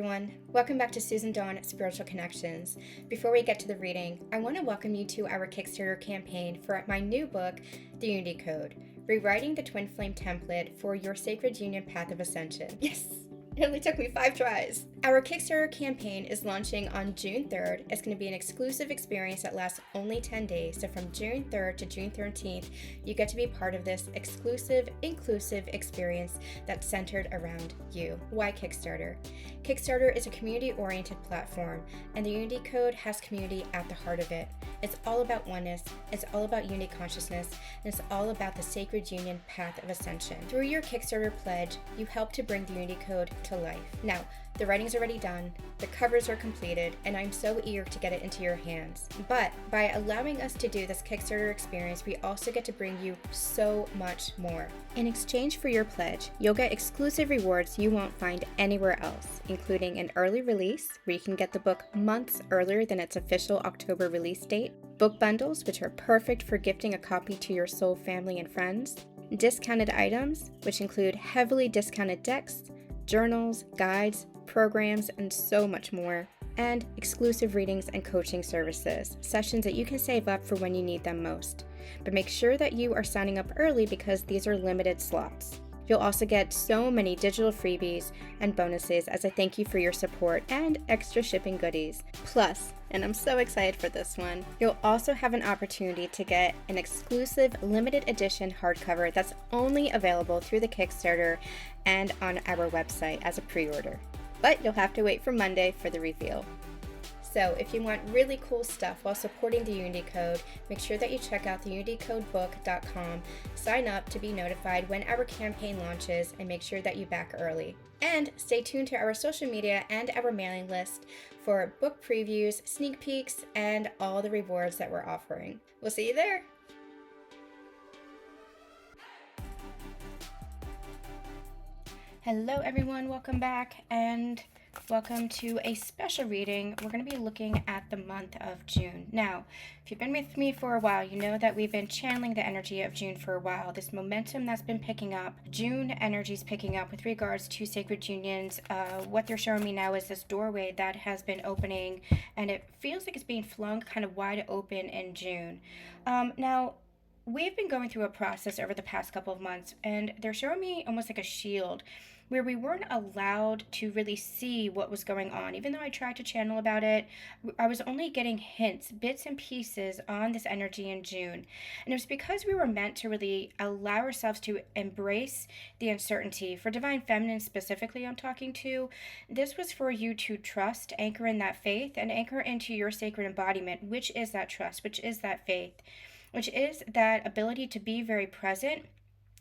everyone. Welcome back to Susan Dawn Spiritual Connections. Before we get to the reading, I want to welcome you to our Kickstarter campaign for my new book, The Unity Code, Rewriting the Twin Flame Template for Your Sacred Union Path of Ascension. Yes! It only took me 5 tries. Our Kickstarter campaign is launching on June 3rd. It's going to be an exclusive experience that lasts only 10 days. So from June 3rd to June 13th, you get to be part of this exclusive, inclusive experience that's centered around you. Why Kickstarter? Kickstarter is a community-oriented platform, and the Unity Code has community at the heart of it. It's all about oneness, it's all about unity consciousness, and it's all about the sacred union path of ascension. Through your Kickstarter pledge, you help to bring the Unity Code to life. Now, the writing's already done, the covers are completed, and I'm so eager to get it into your hands. But by allowing us to do this Kickstarter experience, we also get to bring you so much more. In exchange for your pledge, you'll get exclusive rewards you won't find anywhere else, including an early release, where you can get the book months earlier than its official October release date, book bundles, which are perfect for gifting a copy to your soul family and friends, discounted items, which include heavily discounted decks, journals, guides, programs, and so much more, and exclusive readings and coaching services, sessions that you can save up for when you need them most. But make sure that you are signing up early because these are limited slots. You'll also get so many digital freebies and bonuses as a thank you for your support and extra shipping goodies. Plus, and I'm so excited for this one, you'll also have an opportunity to get an exclusive limited edition hardcover that's only available through the Kickstarter and on our website as a pre-order. But you'll have to wait for Monday for the reveal. So if you want really cool stuff while supporting the Unity Code, make sure that you check out theunitycodebook.com, sign up to be notified when our campaign launches, and make sure that you back early. And stay tuned to our social media and our mailing list for book previews, sneak peeks, and all the rewards that we're offering. We'll see you there! Hello everyone, welcome back, and welcome to a special reading. We're going to be looking at the month of June. Now, if you've been with me for a while, you know that we've been channeling the energy of June for a while. This momentum that's been picking up, June energy is picking up with regards to sacred unions. What they're showing me now is this doorway that has been opening, and it feels like it's being flung kind of wide open in June. Now, we've been going through a process over the past couple of months, and they're showing me almost like a shield where we weren't allowed to really see what was going on. Even though I tried to channel about it, I was only getting hints, bits and pieces on this energy in June. And it was because we were meant to really allow ourselves to embrace the uncertainty. For Divine Feminine specifically, I'm talking to, this was for you to trust, anchor in that faith, and anchor into your sacred embodiment, which is that trust, which is that faith, which is that ability to be very present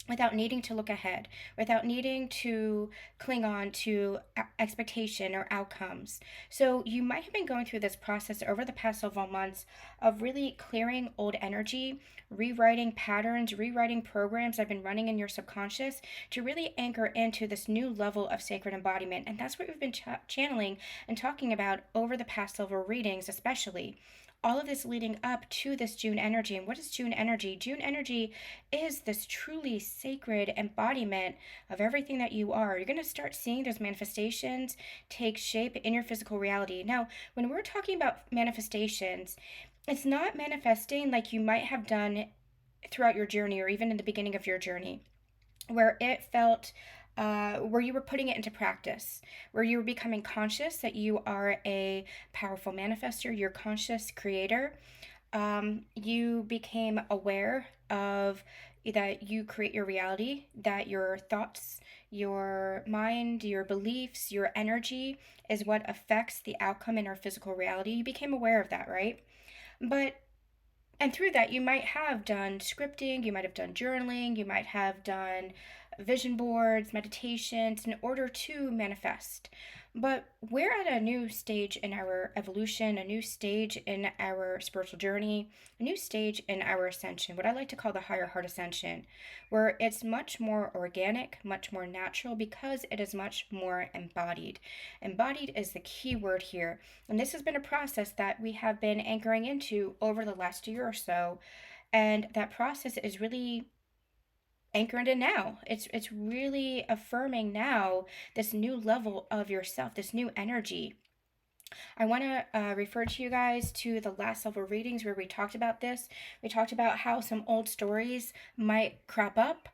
without needing to look ahead, without needing to cling on to expectation or outcomes. So you might have been going through this process over the past several months of really clearing old energy, rewriting patterns, rewriting programs that have been running in your subconscious to really anchor into this new level of sacred embodiment. And that's what we've been channeling and talking about over the past several readings, especially. All of this leading up to this June energy. And what is June energy? June energy is this truly sacred embodiment of everything that you are. You're going to start seeing those manifestations take shape in your physical reality. Now, when we're talking about manifestations, it's not manifesting like you might have done throughout your journey or even in the beginning of your journey, where it felt where you were putting it into practice, where you were becoming conscious that you are a powerful manifester, you're a conscious creator. You became aware of that you create your reality, that your thoughts, your mind, your beliefs, your energy is what affects the outcome in our physical reality. You became aware of that, right? And through that, you might have done scripting, you might have done journaling, you might have done vision boards, meditations in order to manifest. But we're at a new stage in our evolution, a new stage in our spiritual journey, a new stage in our ascension, what I like to call the higher heart ascension, where it's much more organic, much more natural, because it is much more embodied. Embodied is the key word here. And this has been a process that we have been anchoring into over the last year or so. And that process is really anchored in now. It's really affirming now this new level of yourself, this new energy. I want to refer to you guys to the last several readings where we talked about this. We talked about how some old stories might crop up,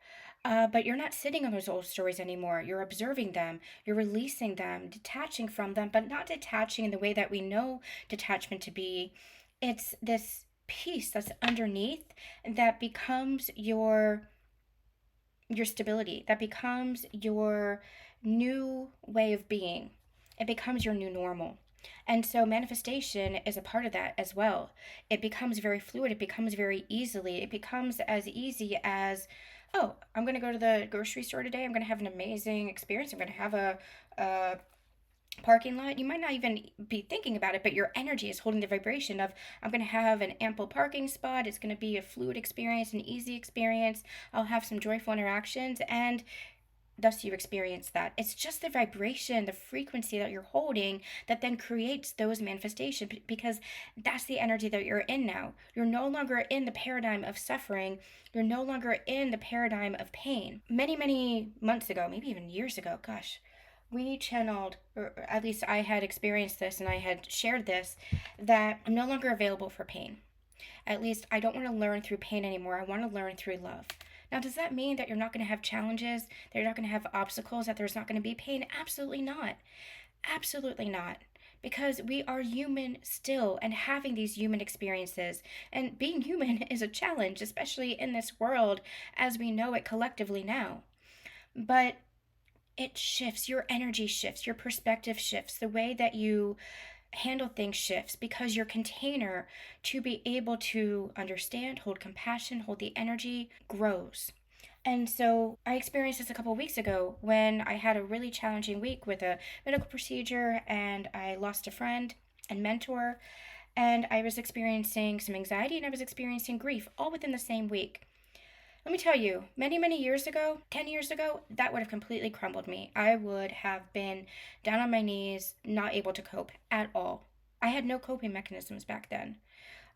but you're not sitting on those old stories anymore. You're observing them, you're releasing them, detaching from them, but not detaching in the way that we know detachment to be. It's this peace that's underneath that becomes your stability, that becomes your new way of being. It becomes your new normal. And so manifestation is a part of that as well. It becomes very fluid, it becomes very easily. It becomes as easy as, oh, I'm going to go to the grocery store today. I'm going to have an amazing experience. I'm going to have a parking lot. You might not even be thinking about it, but your energy is holding the vibration of, I'm going to have an ample parking spot. It's going to be a fluid experience, an easy experience. I'll have some joyful interactions, and thus you experience that. It's just the vibration, the frequency that you're holding that then creates those manifestations, because that's the energy that you're in now. You're no longer in the paradigm of suffering. You're no longer in the paradigm of pain. Many, many months ago, maybe even years ago, gosh, we channeled, or at least I had experienced this and I had shared this, that I'm no longer available for pain. At least I don't want to learn through pain anymore. I want to learn through love. Now, does that mean that you're not going to have challenges, that you're not going to have obstacles, that there's not going to be pain? Absolutely not. Absolutely not. Because we are human still and having these human experiences. And being human is a challenge, especially in this world as we know it collectively now. But it shifts, your energy shifts, your perspective shifts, the way that you handle things shifts, because your container to be able to understand, hold compassion, hold the energy grows. And so I experienced this a couple of weeks ago when I had a really challenging week with a medical procedure and I lost a friend and mentor, and I was experiencing some anxiety and I was experiencing grief all within the same week. Let me tell you, many, many years ago, 10 years ago, that would have completely crumbled me. I would have been down on my knees, not able to cope at all. I had no coping mechanisms back then.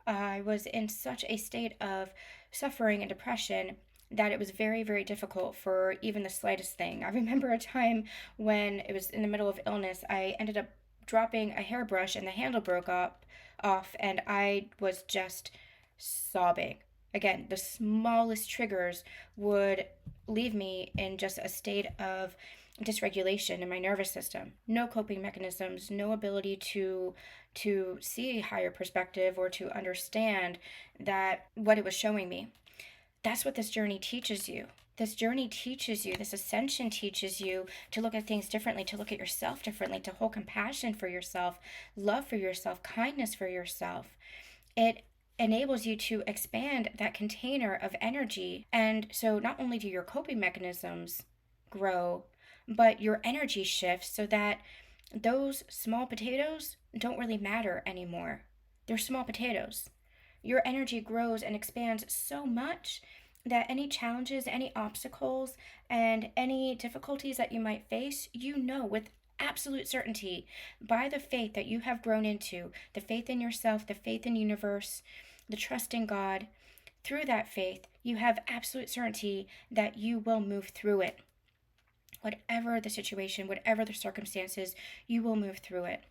I was in such a state of suffering and depression that it was very, very difficult for even the slightest thing. I remember a time when it was in the middle of illness, I ended up dropping a hairbrush and the handle broke up off, and I was just sobbing. Again, the smallest triggers would leave me in just a state of dysregulation in my nervous system. No coping mechanisms, no ability to see higher perspective or to understand that what it was showing me. That's what this journey teaches you. This journey teaches you, this ascension teaches you to look at things differently, to look at yourself differently, to hold compassion for yourself, love for yourself, kindness for yourself. It enables you to expand that container of energy. And so not only do your coping mechanisms grow, but your energy shifts so that those small potatoes don't really matter anymore. They're small potatoes. Your energy grows and expands so much that any challenges, any obstacles, and any difficulties that you might face, you know with absolute certainty, by the faith that you have grown into, the faith in yourself, the faith in the universe, the trust in God, through that faith, you have absolute certainty that you will move through it. Whatever the situation, whatever the circumstances, you will move through it.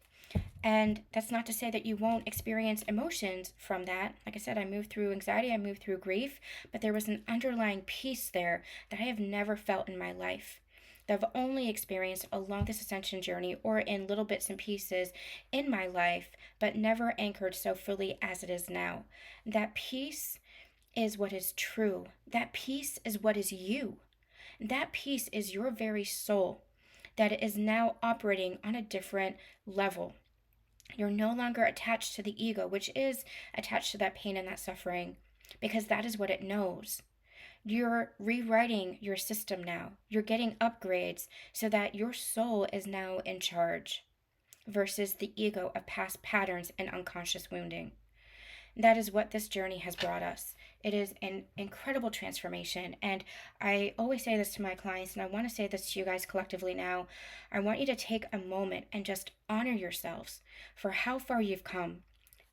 And that's not to say that you won't experience emotions from that. Like I said, I moved through anxiety, I moved through grief, but there was an underlying peace there that I have never felt in my life, that I've only experienced along this ascension journey or in little bits and pieces in my life, but never anchored so fully as it is now. That peace is what is true. That peace is what is you. That peace is your very soul that is now operating on a different level. You're no longer attached to the ego, which is attached to that pain and that suffering, because that is what it knows. You're rewriting your system now. You're getting upgrades so that your soul is now in charge versus the ego of past patterns and unconscious wounding. That is what this journey has brought us. It is an incredible transformation. And I always say this to my clients, and I want to say this to you guys collectively now. I want you to take a moment and just honor yourselves for how far you've come.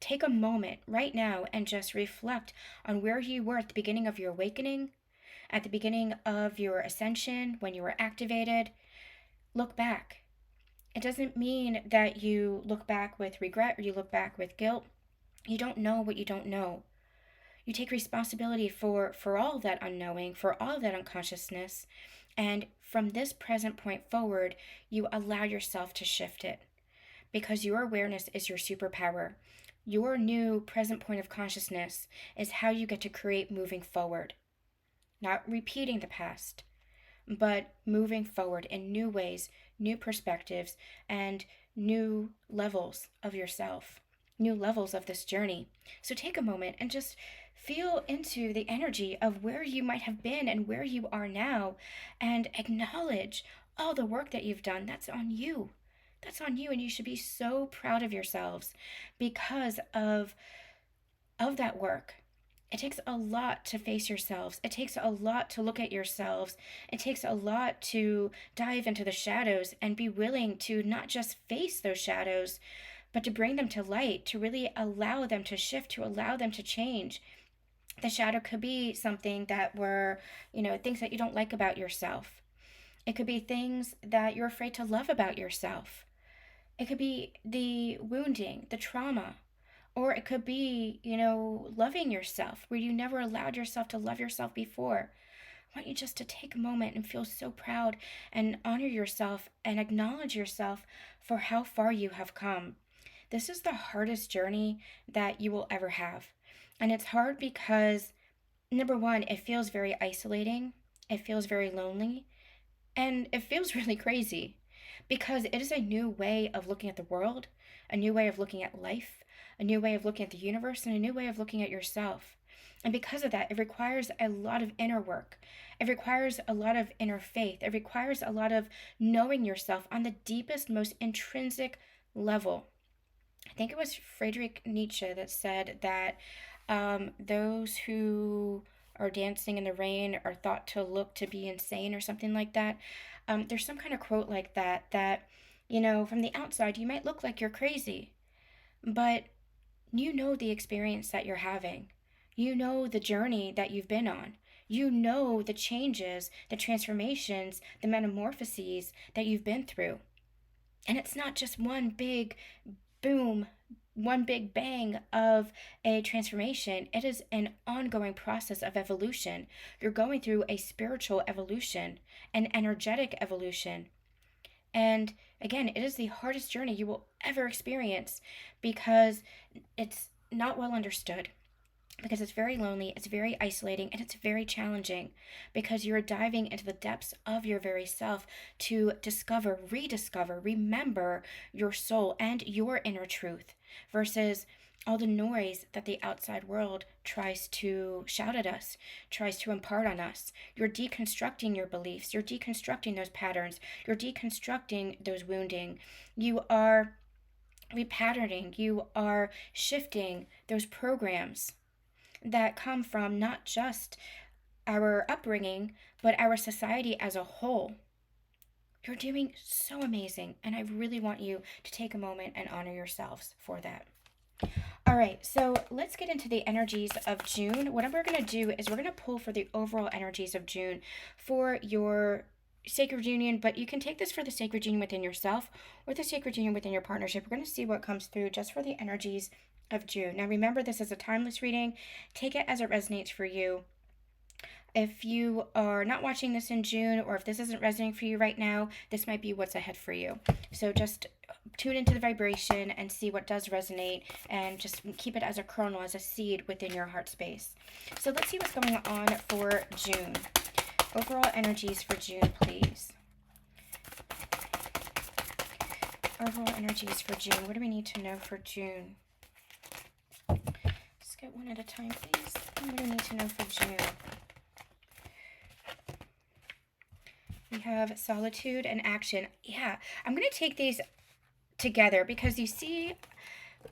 Take a moment right now and just reflect on where you were at the beginning of your awakening, at the beginning of your ascension, when you were activated, look back. It doesn't mean that you look back with regret or you look back with guilt. You don't know what you don't know. You take responsibility for all of that unknowing, for all of that unconsciousness, and from this present point forward, you allow yourself to shift it, because your awareness is your superpower. Your new present point of consciousness is how you get to create moving forward. Not repeating the past, but moving forward in new ways, new perspectives, and new levels of yourself, new levels of this journey. So take a moment and just feel into the energy of where you might have been and where you are now, and acknowledge all the work that you've done. That's on you. That's on you, and you should be so proud of yourselves because of that work. It takes a lot to face yourselves. It takes a lot to look at yourselves. It takes a lot to dive into the shadows and be willing to not just face those shadows, but to bring them to light, to really allow them to shift, to allow them to change. The shadow could be something that were, things that you don't like about yourself. It could be things that you're afraid to love about yourself. It could be the wounding, the trauma. Or it could be, loving yourself, where you never allowed yourself to love yourself before. I want you just to take a moment and feel so proud and honor yourself and acknowledge yourself for how far you have come. This is the hardest journey that you will ever have. And it's hard because, number one, it feels very isolating. It feels very lonely. And it feels really crazy because it is a new way of looking at the world, a new way of looking at life, a new way of looking at the universe, and a new way of looking at yourself. And because of that, it requires a lot of inner work. It requires a lot of inner faith. It requires a lot of knowing yourself on the deepest, most intrinsic level. I think it was Friedrich Nietzsche that said that those who are dancing in the rain are thought to look to be insane or something like that. There's some kind of quote like that, from the outside, you might look like you're crazy, but you know the experience that you're having. You know the journey that you've been on. You know the changes, the transformations, the metamorphoses that you've been through. And it's not just one big boom, one big bang of a transformation. It is an ongoing process of evolution. You're going through a spiritual evolution, an energetic evolution. And again, it is the hardest journey you will ever experience because it's not well understood, because it's very lonely, it's very isolating, and it's very challenging because you're diving into the depths of your very self to discover, rediscover, remember your soul and your inner truth versus all the noise that the outside world tries to shout at us, tries to impart on us. You're deconstructing your beliefs, you're deconstructing those patterns, you're deconstructing those wounding. You are repatterning, you are shifting those programs that come from not just our upbringing, but our society as a whole. You're doing so amazing, and I really want you to take a moment and honor yourselves for that. All right, so let's get into the energies of June. What we're going to do is we're going to pull for the overall energies of June for your sacred union, but you can take this for the sacred union within yourself or the sacred union within your partnership. We're going to see what comes through just for the energies of June. Now, remember, this is a timeless reading. Take it as it resonates for you. If you are not watching this in June, or if this isn't resonating for you right now, this might be what's ahead for you. So just tune into the vibration and see what does resonate, and just keep it as a kernel, as a seed within your heart space. So let's see what's going on for June. Overall energies for June, please. Overall energies for June. What do we need to know for June? Let's get one at a time, please. What do we need to know for June? We have solitude and action. Yeah, I'm going to take these together because you see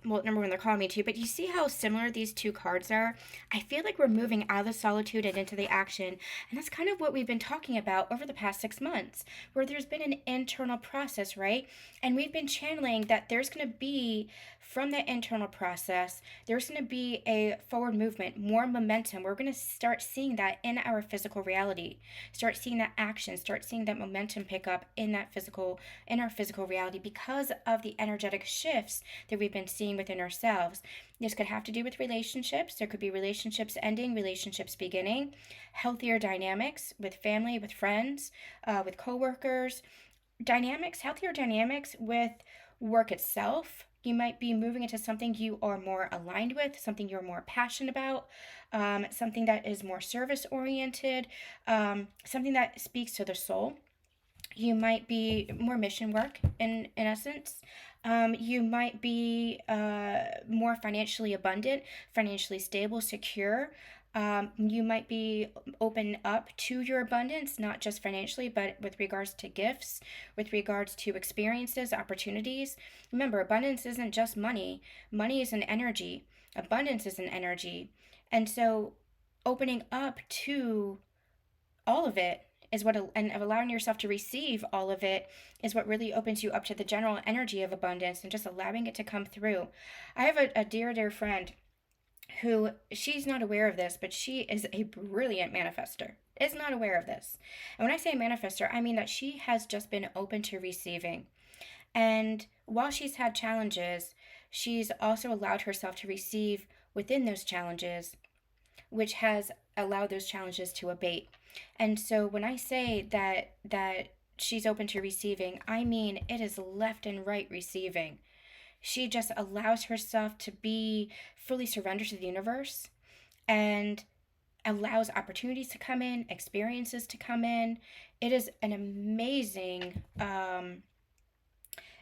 well, number one, they're calling me to, but you see how similar these two cards are? I feel like we're moving out of the solitude and into the action. And that's kind of what we've been talking about over the past 6 months, where there's been an internal process, right? And we've been channeling that there's going to be, from that internal process, there's going to be a forward movement, more momentum. We're going to start seeing that in our physical reality, start seeing that action, start seeing that momentum pick up in our physical reality because of the energetic shifts that we've been seeing within ourselves. This could have to do with relationships. There could be relationships ending, relationships beginning, healthier dynamics with family, with friends, with coworkers, healthier dynamics with work itself. You might be moving into something you are more aligned with, something you're more passionate about, something that is more service oriented, something that speaks to the soul. You might be more mission work in essence. You might be more financially abundant, financially stable, secure. You might be open up to your abundance, not just financially, but with regards to gifts, with regards to experiences, opportunities. Remember, abundance isn't just money. Money is an energy. Abundance is an energy. And so opening up to all of it is what, and allowing yourself to receive all of it is what really opens you up to the general energy of abundance and just allowing it to come through. I have a dear friend who, she's not aware of this, but she is a brilliant manifester, is not aware of this. And when I say manifester, I mean that she has just been open to receiving. And while she's had challenges, she's also allowed herself to receive within those challenges, which has allowed those challenges to abate. And so when I say that she's open to receiving, I mean it is left and right receiving. She just allows herself to be fully surrendered to the universe and allows opportunities to come in, experiences to come in. It is an amazing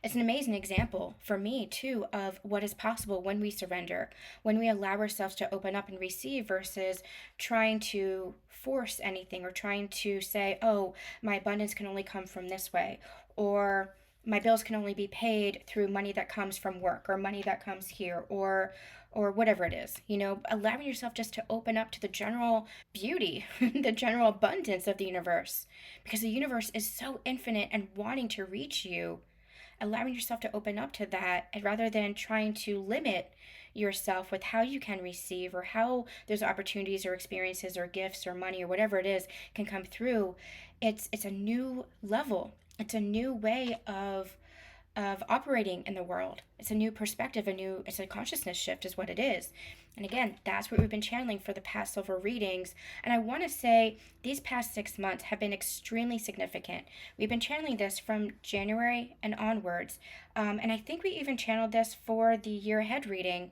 it's an amazing example for me, too, of what is possible when we surrender, when we allow ourselves to open up and receive versus trying to force anything or trying to say, oh, my abundance can only come from this way, or my bills can only be paid through money that comes from work or money that comes here or whatever it is. Allowing yourself just to open up to the general beauty, the general abundance of the universe, because the universe is so infinite and wanting to reach you. Allowing yourself to open up to that, and rather than trying to limit yourself with how you can receive or how those opportunities or experiences or gifts or money or whatever it is can come through. It's a new level. It's a new way of operating in the world. It's a new perspective, it's a consciousness shift is what it is. And again, that's what we've been channeling for the past several readings. And I want to say these past 6 months have been extremely significant. We've been channeling this from January and onwards. And I think we even channeled this for the year ahead reading,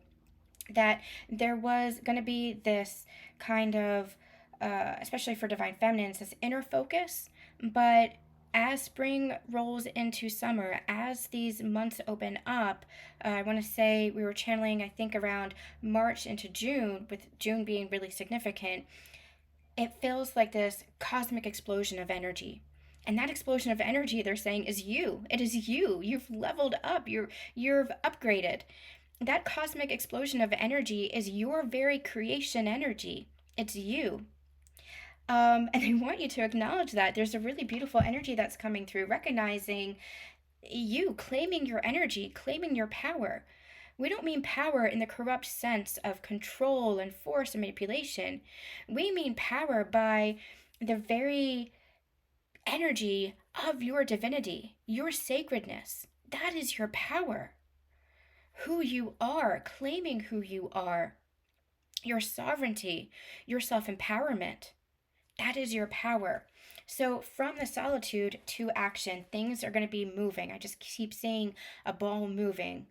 that there was going to be this kind of, especially for Divine Feminines, this inner focus. But as spring rolls into summer, as these months open up, I want to say we were channeling, I think, around March into June, with June being really significant. It feels like this cosmic explosion of energy. And that explosion of energy, they're saying, is you. It is you. You've leveled up. You've upgraded. That cosmic explosion of energy is your very creation energy. It's you. And I want you to acknowledge that. There's a really beautiful energy that's coming through, recognizing you, claiming your energy, claiming your power. We don't mean power in the corrupt sense of control and force and manipulation. We mean power by the very energy of your divinity, your sacredness. That is your power. Who you are, claiming who you are, your sovereignty, your self empowerment. That is your power. So, from the solitude to action, things are going to be moving. I just keep seeing a ball moving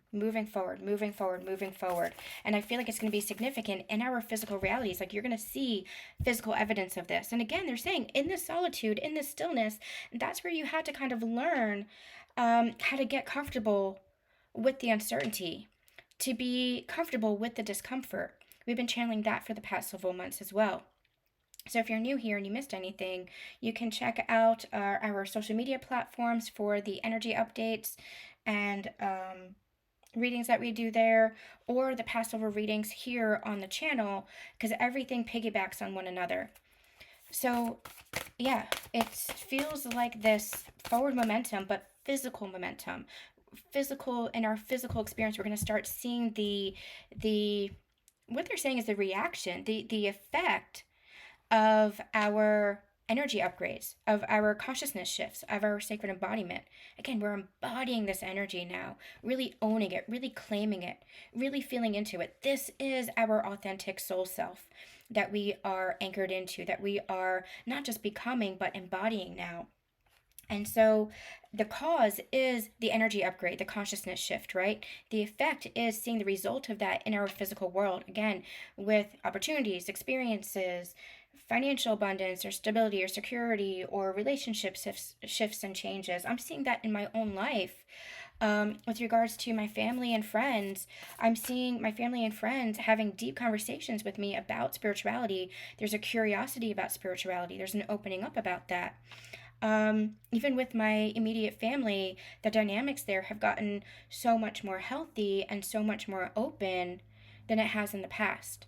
forward, moving forward, moving forward. And I feel like it's going to be significant in our physical realities. Like, you're going to see physical evidence of this. And again, they're saying in this solitude, in this stillness, that's where you had to kind of learn how to get comfortable with the uncertainty, to be comfortable with the discomfort. We've been channeling that for the past several months as well. So if you're new here and you missed anything, you can check out our social media platforms for the energy updates and readings that we do there or the Passover readings here on the channel, because everything piggybacks on one another. So yeah, it feels like this forward momentum, but physical momentum. Physical, in our physical experience, we're going to start seeing the what they're saying is the reaction, the effect of our energy upgrades, of our consciousness shifts, of our sacred embodiment. Again, we're embodying this energy now, really owning it, really claiming it, really feeling into it. This is our authentic soul self that we are anchored into, that we are not just becoming, but embodying now. And so the cause is the energy upgrade, the consciousness shift, right? The effect is seeing the result of that in our physical world, again, with opportunities, experiences, financial abundance or stability or security or relationship shifts and changes. I'm seeing that in my own life. With regards to my family and friends, I'm seeing my family and friends having deep conversations with me about spirituality. There's a curiosity about spirituality. There's an opening up about that. Even with my immediate family, the dynamics there have gotten so much more healthy and so much more open than it has in the past.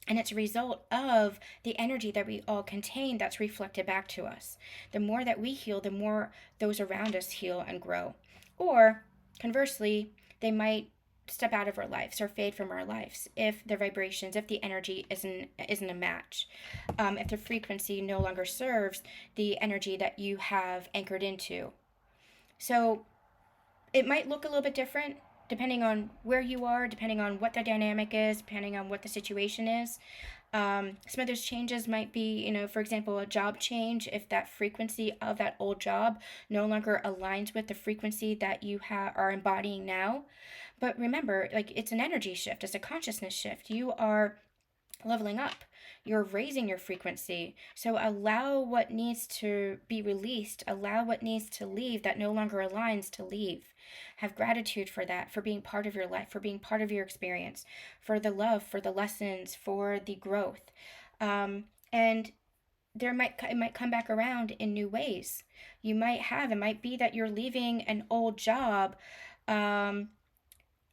And it's a result of the energy that we all contain that's reflected back to us. The more that we heal, the more those around us heal and grow. Or conversely, they might step out of our lives or fade from our lives if the vibrations, if the energy isn't a match, if the frequency no longer serves the energy that you have anchored into. So it might look a little bit different depending on where you are, depending on what the dynamic is, depending on what the situation is. Some of those changes might be, for example, a job change. If that frequency of that old job no longer aligns with the frequency that you are embodying now. But remember, like, it's an energy shift, it's a consciousness shift. You are leveling up, you're raising your frequency. So allow what needs to be released, allow what needs to leave that no longer aligns to leave. Have gratitude for that, for being part of your life, for being part of your experience, for the love, for the lessons, for the growth. And it might come back around in new ways. It might be that you're leaving an old job,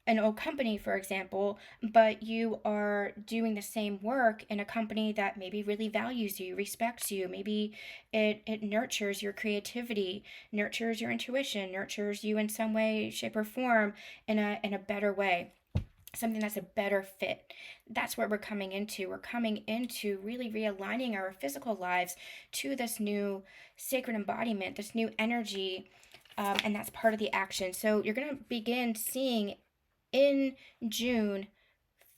an old company, for example, but you are doing the same work in a company that maybe really values you, respects you. Maybe it nurtures your creativity, nurtures your intuition, nurtures you in some way, shape, or form in a better way. Something that's a better fit. That's what we're coming into. We're coming into really realigning our physical lives to this new sacred embodiment, this new energy, and that's part of the action. So you're going to begin seeing in June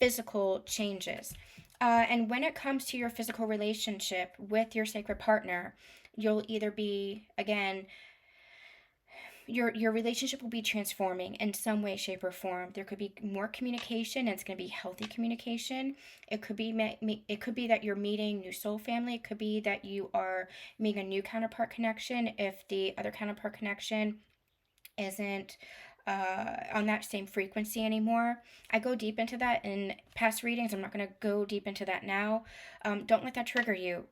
physical changes. And when it comes to your physical relationship with your sacred partner, you'll either be, again, your relationship will be transforming in some way, shape, or form. There could be more communication, and it's going to be healthy communication. It could be that you're meeting new soul family. It could be that you are meeting a new counterpart connection if the other counterpart connection isn't on that same frequency anymore. I go deep into that in past readings. I'm not going to go deep into that now. Don't let that trigger you.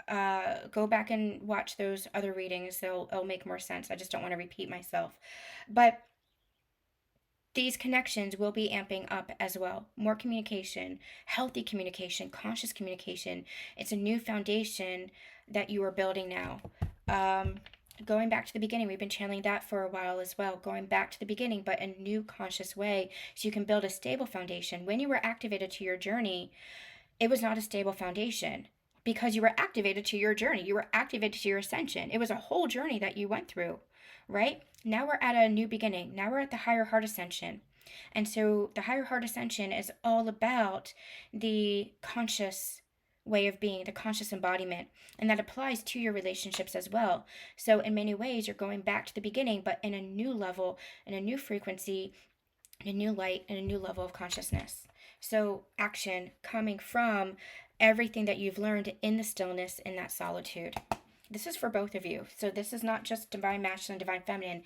Go back and watch those other readings. It'll make more sense. I just don't want to repeat myself. But these connections will be amping up as well. More communication, healthy communication, conscious communication. It's a new foundation that you are building now. Going back to the beginning, we've been channeling that for a while as well. Going back to the beginning, but in a new conscious way, so you can build a stable foundation. When you were activated to your journey, it was not a stable foundation because you were activated to your journey. You were activated to your ascension. It was a whole journey that you went through, right? Now we're at a new beginning. Now we're at the higher heart ascension. And so the higher heart ascension is all about the conscious way of being, the conscious embodiment, and that applies to your relationships as well. So in many ways, you're going back to the beginning, but in a new level, in a new frequency, in a new light, and a new level of consciousness. So action coming from everything that you've learned in the stillness, in that solitude. This is for both of you. So this is not just divine masculine, divine feminine.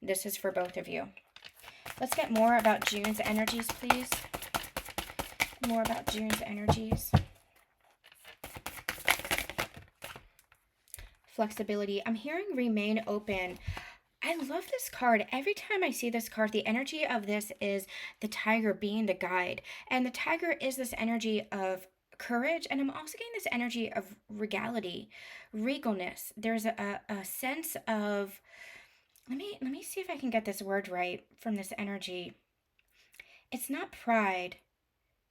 This is for both of you. Let's get more about June's energies, please. More about June's energies. Flexibility. I'm hearing remain open. I love this card. Every time I see this card, the energy of this is the tiger being the guide. And the tiger is this energy of courage. And I'm also getting this energy of regality, regalness. There's a sense of, let me see if I can get this word right from this energy. It's not pride,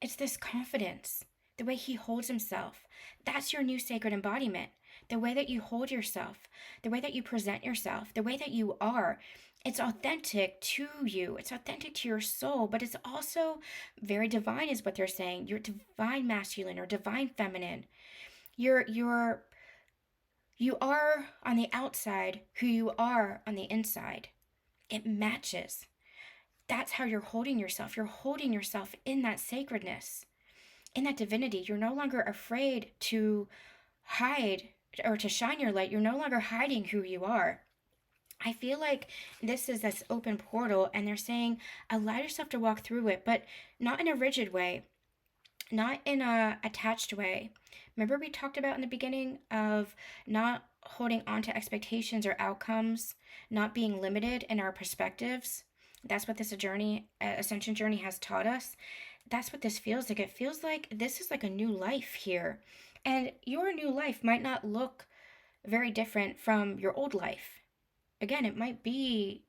it's this confidence, the way he holds himself. That's your new sacred embodiment. The way that you hold yourself, the way that you present yourself, the way that you are. It's authentic to you. It's authentic to your soul, but it's also very divine, is what they're saying. You're divine masculine or divine feminine. You are on the outside who you are on the inside. It matches. That's how you're holding yourself. You're holding yourself in that sacredness, in that divinity. You're no longer afraid to hide or to shine your light. You're no longer hiding who you are. I feel like this is this open portal, and they're saying allow yourself to walk through it, but not in a rigid way, not in a attached way. Remember we talked about in the beginning of not holding on to expectations or outcomes, not being limited in our perspectives. That's what this ascension journey has taught us. That's what this feels like. It feels like this is like a new life here. And your new life might not look very different from your old life. Again, it might be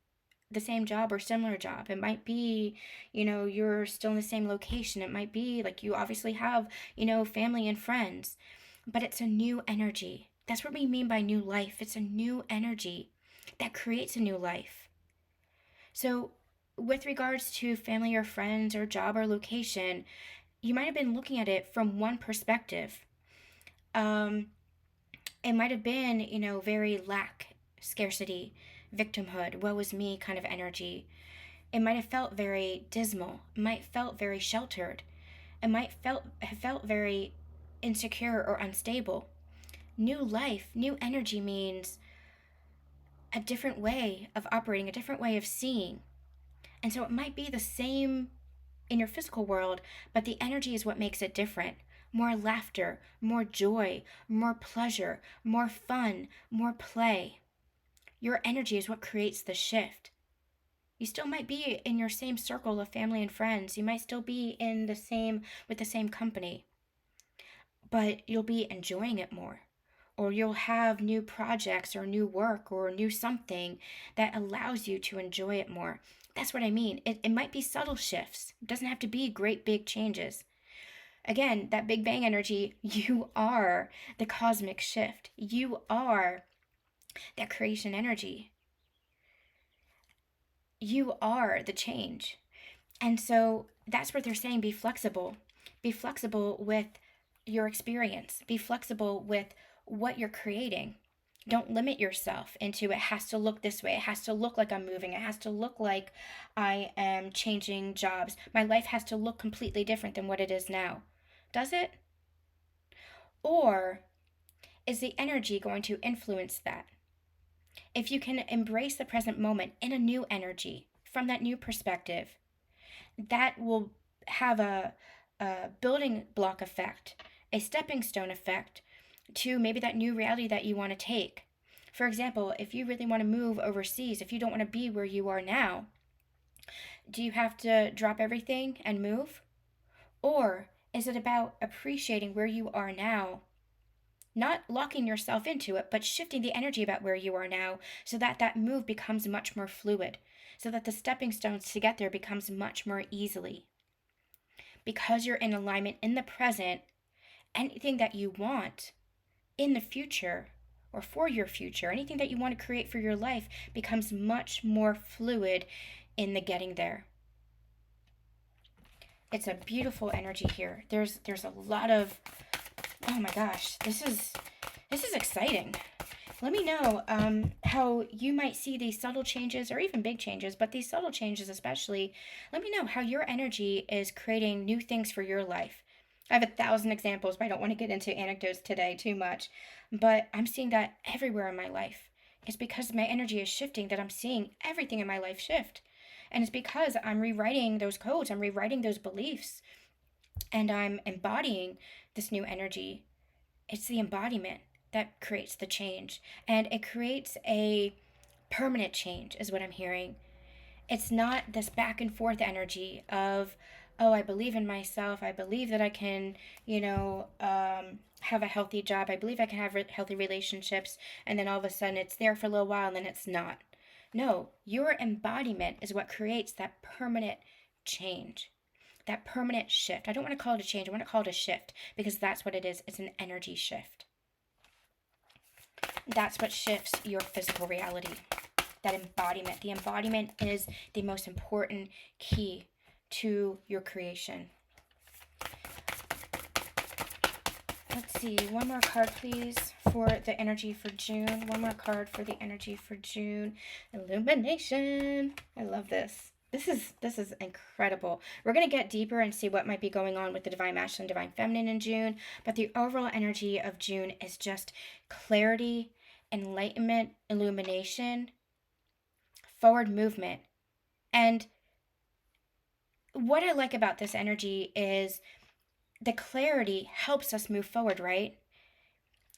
the same job or similar job. It might be, you're still in the same location. It might be like you obviously have, family and friends, but it's a new energy. That's what we mean by new life. It's a new energy that creates a new life. So, with regards to family or friends or job or location, you might have been looking at it from one perspective. It might have been, very lack, scarcity, victimhood, woe is me kind of energy. It might have felt very dismal. It might have felt very sheltered. It might have felt very insecure or unstable. New life, new energy means a different way of operating, a different way of seeing. And so it might be the same in your physical world, but the energy is what makes it different. More laughter, more joy, more pleasure, more fun, more play. Your energy is what creates the shift. You still might be in your same circle of family and friends. You might still be with the same company, but you'll be enjoying it more. Or you'll have new projects or new work or new something that allows you to enjoy it more. That's what I mean. It might be subtle shifts. It doesn't have to be great big changes. Again, that Big Bang energy, you are the cosmic shift. You are that creation energy. You are the change. And so that's what they're saying. Be flexible. Be flexible with your experience. Be flexible with what you're creating. Don't limit yourself into it has to look this way. It has to look like I'm moving. It has to look like I am changing jobs. My life has to look completely different than what it is now. Does it? Or is the energy going to influence that? If you can embrace the present moment in a new energy, from that new perspective, that will have a building block effect, a stepping stone effect to maybe that new reality that you want to take. For example, if you really want to move overseas, if you don't want to be where you are now, do you have to drop everything and move? Or is it about appreciating where you are now? Not locking yourself into it, but shifting the energy about where you are now so that that move becomes much more fluid, so that the stepping stones to get there becomes much more easily. Because you're in alignment in the present, anything that you want in the future or for your future, anything that you want to create for your life becomes much more fluid in the getting there. It's a beautiful energy here. There's a lot of, oh my gosh, this is exciting. Let me know how you might see these subtle changes or even big changes, but these subtle changes especially. Let me know how your energy is creating new things for your life. I have 1,000 examples, but I don't want to get into anecdotes today too much. But I'm seeing that everywhere in my life. It's because my energy is shifting that I'm seeing everything in my life shift. And it's because I'm rewriting those codes, I'm rewriting those beliefs, and I'm embodying this new energy. It's the embodiment that creates the change. And it creates a Permanent change is what I'm hearing. It's not this back and forth energy of, oh, I believe in myself. I believe that I can, have a healthy job. I believe I can have healthy relationships. And then all of a sudden it's there for a little while and then it's not. No, your embodiment is what creates that permanent change, that permanent shift. I don't want to call it a change. I want to call it a shift because that's what it is. It's an energy shift. That's what shifts your physical reality. That embodiment. The embodiment is the most important key to your creation. Let's see, one more card, please, for the energy for June. One more card for the energy for June. Illumination. I love this. This is incredible. We're going to get deeper and see what might be going on with the Divine Masculine, Divine Feminine in June. But the overall energy of June is just clarity, enlightenment, illumination, forward movement. And what I like about this energy is the clarity helps us move forward, right?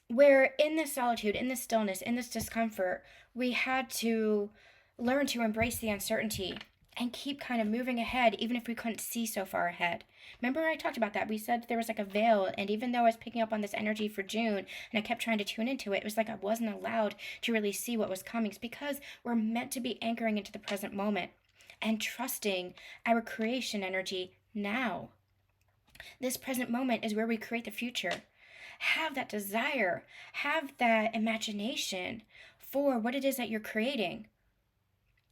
Where in this solitude, in this stillness, in this discomfort, we had to learn to embrace the uncertainty and keep kind of moving ahead, even if we couldn't see so far ahead. Remember I talked about that? We said there was like a veil, and even though I was picking up on this energy for June, and I kept trying to tune into it, it was like I wasn't allowed to really see what was coming. It's because we're meant to be anchoring into the present moment and trusting our creation energy now. This present moment is where we create the future. Have that desire, have that imagination for what it is that you're creating.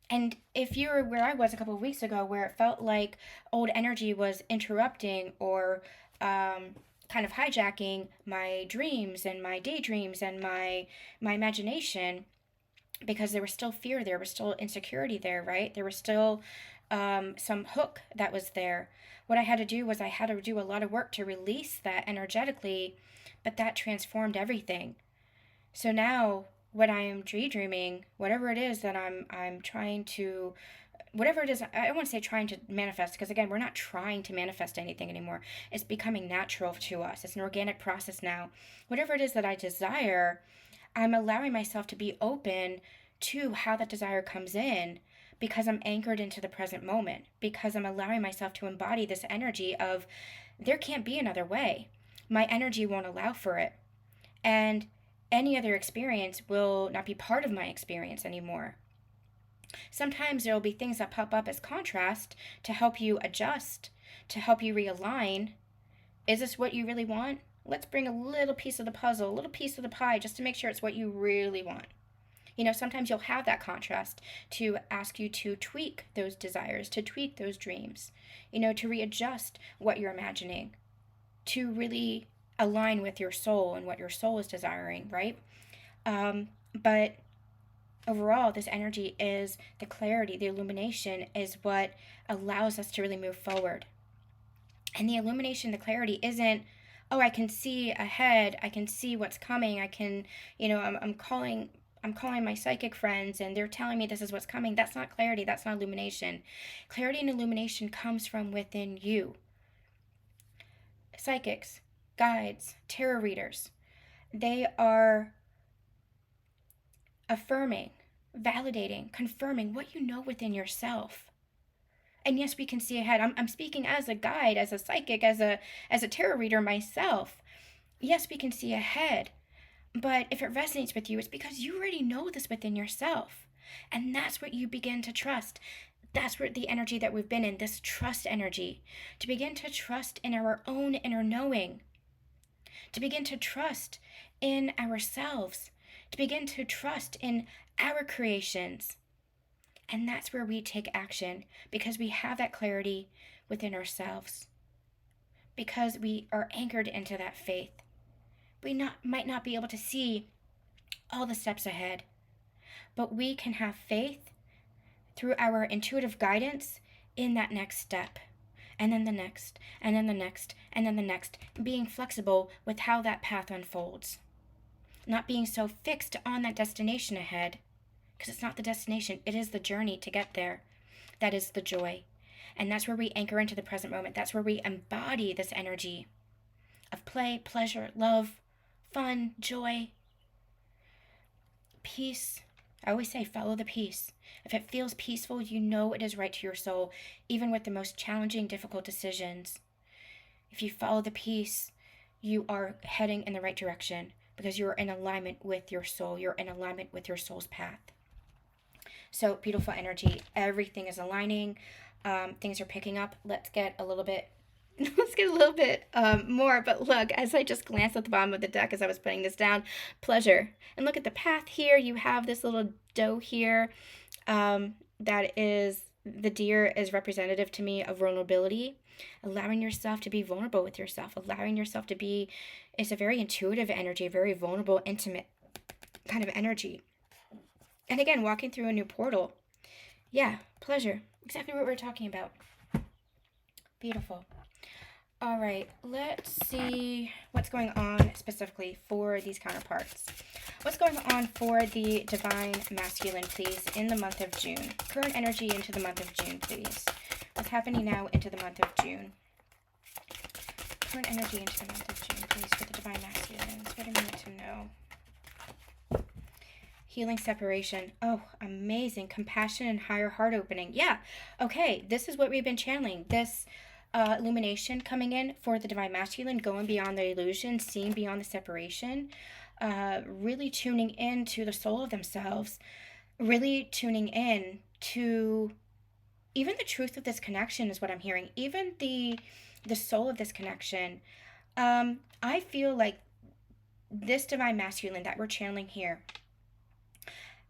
And if you're where I was a couple of weeks ago, where it felt like old energy was interrupting or kind of hijacking my dreams and my daydreams and my imagination, because there was still fear, there was still insecurity there, right? There was still some hook that was there. What I had to do was I had to do a lot of work to release that energetically, but that transformed everything. So now when I am daydreaming, whatever it is that I'm trying to, whatever it is, I don't want to say trying to manifest, because again, we're not trying to manifest anything anymore. It's becoming natural to us. It's an organic process now. Whatever it is that I desire, I'm allowing myself to be open to how that desire comes in, because I'm anchored into the present moment, because I'm allowing myself to embody this energy of there can't be another way. My energy won't allow for it. And any other experience will not be part of my experience anymore. Sometimes there will be things that pop up as contrast to help you adjust, to help you realign. Is this what you really want? Let's bring a little piece of the puzzle, a little piece of the pie, just to make sure it's what you really want. Sometimes you'll have that contrast to ask you to tweak those desires, to tweak those dreams, to readjust what you're imagining, to really align with your soul and what your soul is desiring, right? But overall, this energy is the clarity, the illumination is what allows us to really move forward. And the illumination, the clarity isn't, oh, I can see ahead, I can see what's coming, I can, I'm calling my psychic friends and they're telling me this is what's coming. That's not clarity. That's not illumination. Clarity and illumination comes from within you. Psychics, guides, tarot readers, they are affirming, validating, confirming what you know within yourself. And yes, we can see ahead. I'm speaking as a guide, as a psychic, as a tarot reader myself. Yes, we can see ahead. But if it resonates with you, it's because you already know this within yourself. And that's what you begin to trust. That's where the energy that we've been in, this trust energy, to begin to trust in our own inner knowing, to begin to trust in ourselves, to begin to trust in our creations. And that's where we take action, because we have that clarity within ourselves, because we are anchored into that faith. We might not be able to see all the steps ahead, but we can have faith through our intuitive guidance in that next step, and then the next, and then the next, and then the next, being flexible with how that path unfolds. Not being so fixed on that destination ahead, because it's not the destination, it is the journey to get there. That is the joy. And that's where we anchor into the present moment. That's where we embody this energy of play, pleasure, love, fun, joy, peace, I always say follow the peace. If it feels peaceful, you know it is right to your soul, even with the most challenging, difficult decisions. If you follow the peace, you are heading in the right direction because you're in alignment with your soul. You're in alignment with your soul's path. So beautiful energy. Everything is aligning. Things are picking up. Let's get a little bit more. But look, as I just glanced at the bottom of the deck as I was putting this down, pleasure. And look at the path here. You have this little doe here. That is, the deer is representative to me of vulnerability. Allowing yourself to be vulnerable with yourself. Allowing yourself to be, it's a very intuitive energy, very vulnerable, intimate kind of energy. And again, walking through a new portal. Yeah, pleasure. Exactly what we're talking about. Beautiful. All right, let's see what's going on specifically for these counterparts. What's going on for the divine masculine, please, in the month of June? Current energy into the month of June, please. What's happening now into the month of June? Current energy into the month of June, please, for the divine masculines. What do we need to know? Healing separation. Oh, amazing. Compassion and higher heart opening. Yeah. Okay. This is what we've been channeling. This illumination coming in for the divine masculine, going beyond the illusion, seeing beyond the separation, really tuning in to the soul of themselves, really tuning in to even the truth of this connection is what I'm hearing. Even the soul of this connection. I feel like this divine masculine that we're channeling here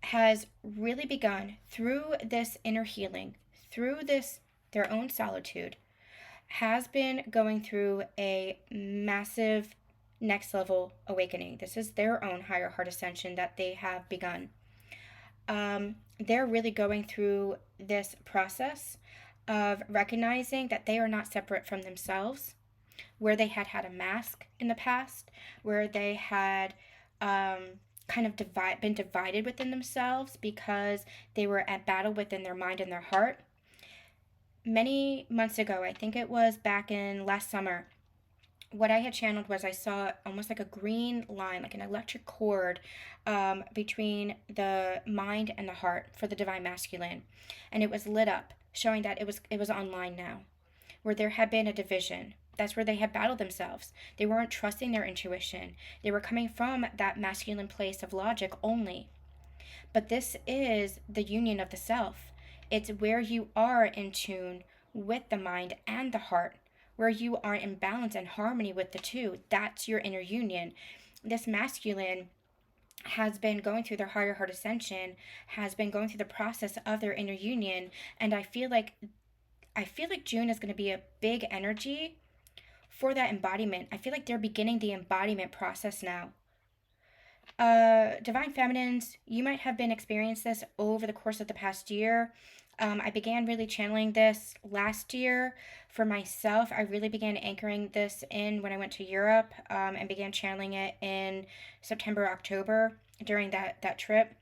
has really begun through this inner healing, through this, their own solitude, has been going through a massive next level awakening. This is their own higher heart ascension that they have begun. They're really going through this process of recognizing that they are not separate from themselves, where they had a mask in the past, where they had kind of been divided within themselves because they were at battle within their mind and their heart. Many months ago, I think it was back in last summer, what I had channeled was I saw almost like a green line, like an electric cord between the mind and the heart for the divine masculine. And it was lit up, showing that it was online now, where there had been a division. That's where they had battled themselves. They weren't trusting their intuition. They were coming from that masculine place of logic only. But this is the union of the self. It's where you are in tune with the mind and the heart, where you are in balance and harmony with the two. That's your inner union. This masculine has been going through their higher heart ascension, has been going through the process of their inner union, and I feel like June is going to be a big energy for that embodiment. I feel like they're beginning the embodiment process now. Divine feminines, you might have been experiencing this over the course of the past year. I began really channeling this last year for myself. I really began anchoring this in when I went to Europe, and began channeling it in September, October during that trip.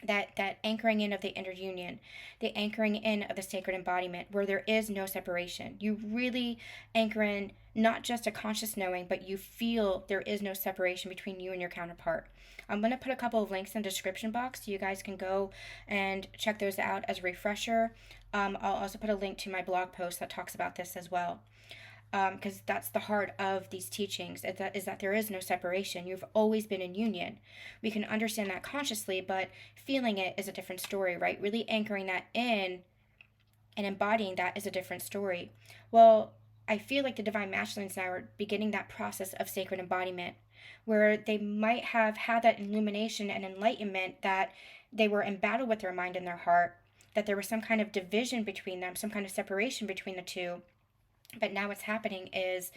That anchoring in of the inner union, the anchoring in of the sacred embodiment, where there is no separation. You really anchor in not just a conscious knowing, but you feel there is no separation between you and your counterpart. I'm going to put a couple of links in the description box so you guys can go and check those out as a refresher. I'll also put a link to my blog post that talks about this as well. Because that's the heart of these teachings, is that there is no separation. You've always been in union. We can understand that consciously, but feeling it is a different story, right? Really anchoring that in and embodying that is a different story. Well, I feel like the divine masculines now are beginning that process of sacred embodiment, where they might have had that illumination and enlightenment that they were in battle with their mind and their heart, that there was some kind of division between them, some kind of separation between the two. But now what's happening is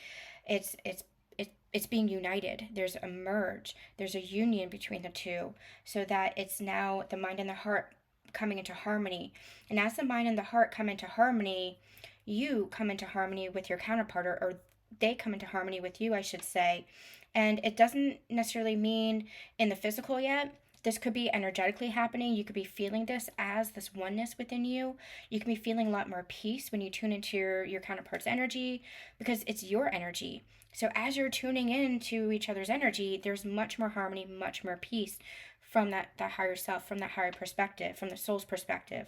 it's being united. There's a merge. There's a union between the two, so that it's now the mind and the heart coming into harmony. And as the mind and the heart come into harmony, you come into harmony with your counterpart, or they come into harmony with you, I should say. And it doesn't necessarily mean in the physical yet. This could be energetically happening. You could be feeling this as this oneness within you. You can be feeling a lot more peace when you tune into your counterpart's energy, because it's your energy. So as you're tuning into each other's energy, there's much more harmony, much more peace from that higher self, from that higher perspective, from the soul's perspective.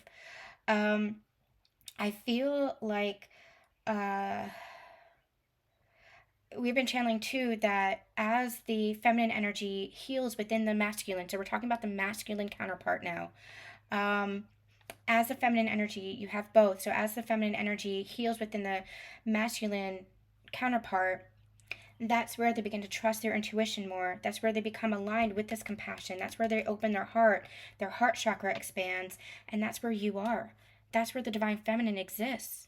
I feel like we've been channeling too that as the feminine energy heals within the masculine, so we're talking about the masculine counterpart now. As the feminine energy, you have both. So as the feminine energy heals within the masculine counterpart, that's where they begin to trust their intuition more. That's where they become aligned with this compassion. That's where they open their heart chakra expands, and that's where you are. That's where the divine feminine exists.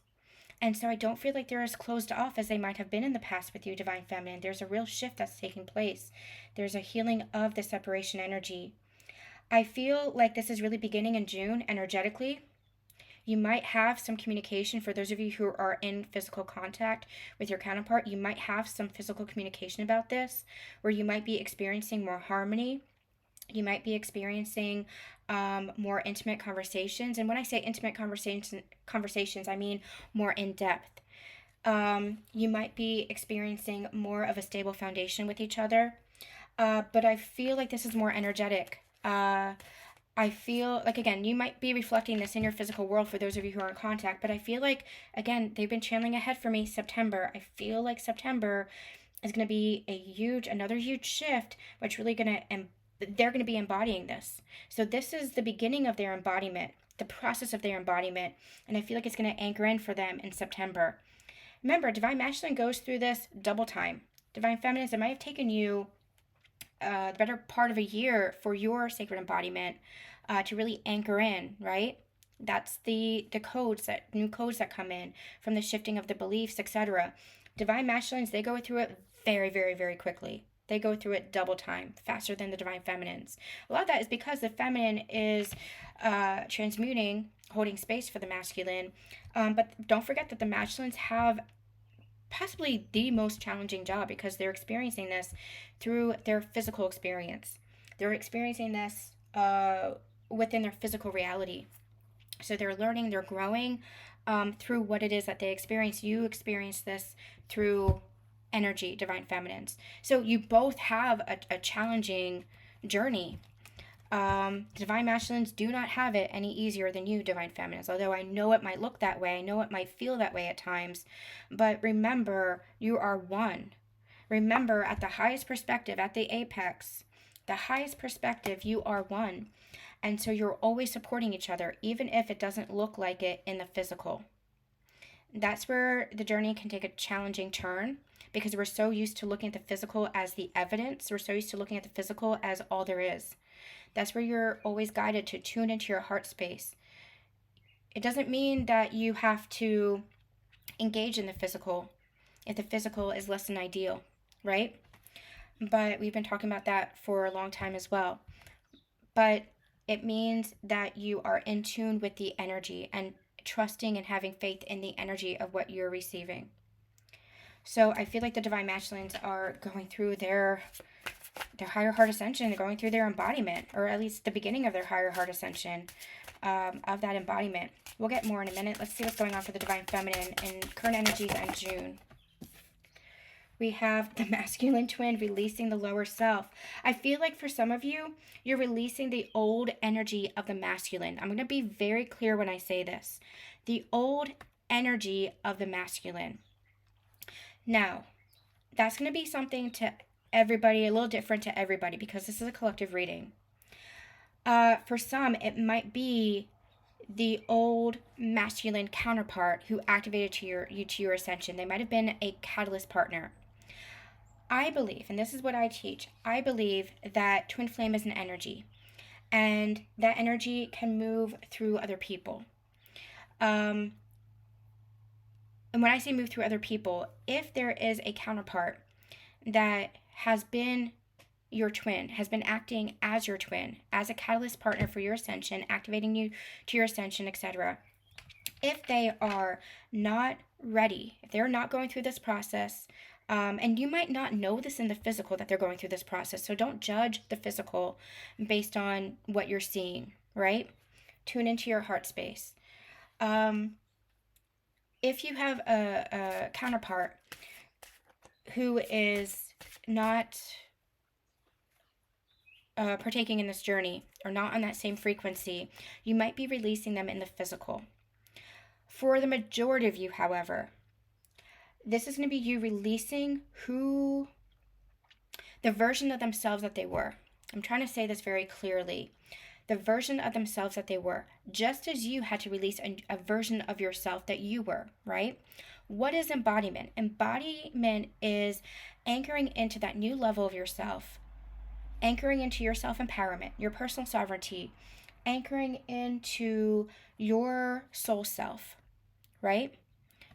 And so I don't feel like they're as closed off as they might have been in the past with you, divine feminine. There's a real shift that's taking place. There's a healing of the separation energy. I feel like this is really beginning in June energetically. You might have some communication for those of you who are in physical contact with your counterpart. You might have some physical communication about this, where you might be experiencing more harmony. You might be experiencing more intimate conversations. And when I say intimate conversations, I mean more in depth. You might be experiencing more of a stable foundation with each other. But I feel like this is more energetic. I feel like, again, you might be reflecting this in your physical world for those of you who are in contact, but I feel like, again, they've been channeling ahead for me, September. I feel like September is going to be another huge shift, which really they're going to be embodying this. So this is the beginning of their embodiment, the process of their embodiment, and I feel like it's going to anchor in for them in September. Remember, Divine Masculine goes through this double time. Divine Feminines, it might have taken you the better part of a year for your sacred embodiment to really anchor in, right? That's the new codes that come in from the shifting of the beliefs, etc. Divine Masculines, they go through it very, very, very quickly. They go through it double time, faster than the Divine Feminines. A lot of that is because the feminine is transmuting, holding space for the masculine. But don't forget that the masculines have possibly the most challenging job because they're experiencing this through their physical experience. They're experiencing this within their physical reality. So they're learning, they're growing through what it is that they experience. You experience this through energy, Divine Feminines. So you both have a challenging journey. Divine Masculines do not have it any easier than you, Divine Feminines, although I know it might look that way. I know it might feel that way at times. But remember, you are one. Remember, at the highest perspective, at the apex, the highest perspective, you are one. And so you're always supporting each other, even if it doesn't look like it in the physical. That's where the journey can take a challenging turn because we're so used to looking at the physical as the evidence. We're so used to looking at the physical as all there is. That's where you're always guided to tune into your heart space. It doesn't mean that you have to engage in the physical if the physical is less than ideal, right? But we've been talking about that for a long time as well. But it means that you are in tune with the energy and trusting and having faith in the energy of what you're receiving. So I feel like the Divine Masculines are going through their higher heart ascension, going through their embodiment, or at least the beginning of their higher heart ascension of that embodiment. We'll get more in a minute. Let's see what's going on for the Divine Feminine in current energies in June. We have the masculine twin releasing the lower self. I feel like for some of you, you're releasing the old energy of the masculine. I'm going to be very clear when I say this. The old energy of the masculine. Now, that's going to be something to everybody, a little different to everybody because this is a collective reading. For some, it might be the old masculine counterpart who activated you to your ascension. They might have been a catalyst partner. I believe, and this is what I teach, I believe that twin flame is an energy, and that energy can move through other people. And when I say move through other people, if there is a counterpart that has been your twin, has been acting as your twin, as a catalyst partner for your ascension, activating you to your ascension, etc., if they are not ready, if they're not going through this process, and you might not know this in the physical that they're going through this process, so don't judge the physical based on what you're seeing, right? Tune into your heart space. If you have a counterpart who is not partaking in this journey or not on that same frequency, you might be releasing them in the physical. For the majority of you, however, this is going to be you releasing the version of themselves that they were. I'm trying to say this very clearly. The version of themselves that they were, just as you had to release a version of yourself that you were, right? What is embodiment? Embodiment is anchoring into that new level of yourself, anchoring into your self-empowerment, your personal sovereignty, anchoring into your soul self, right?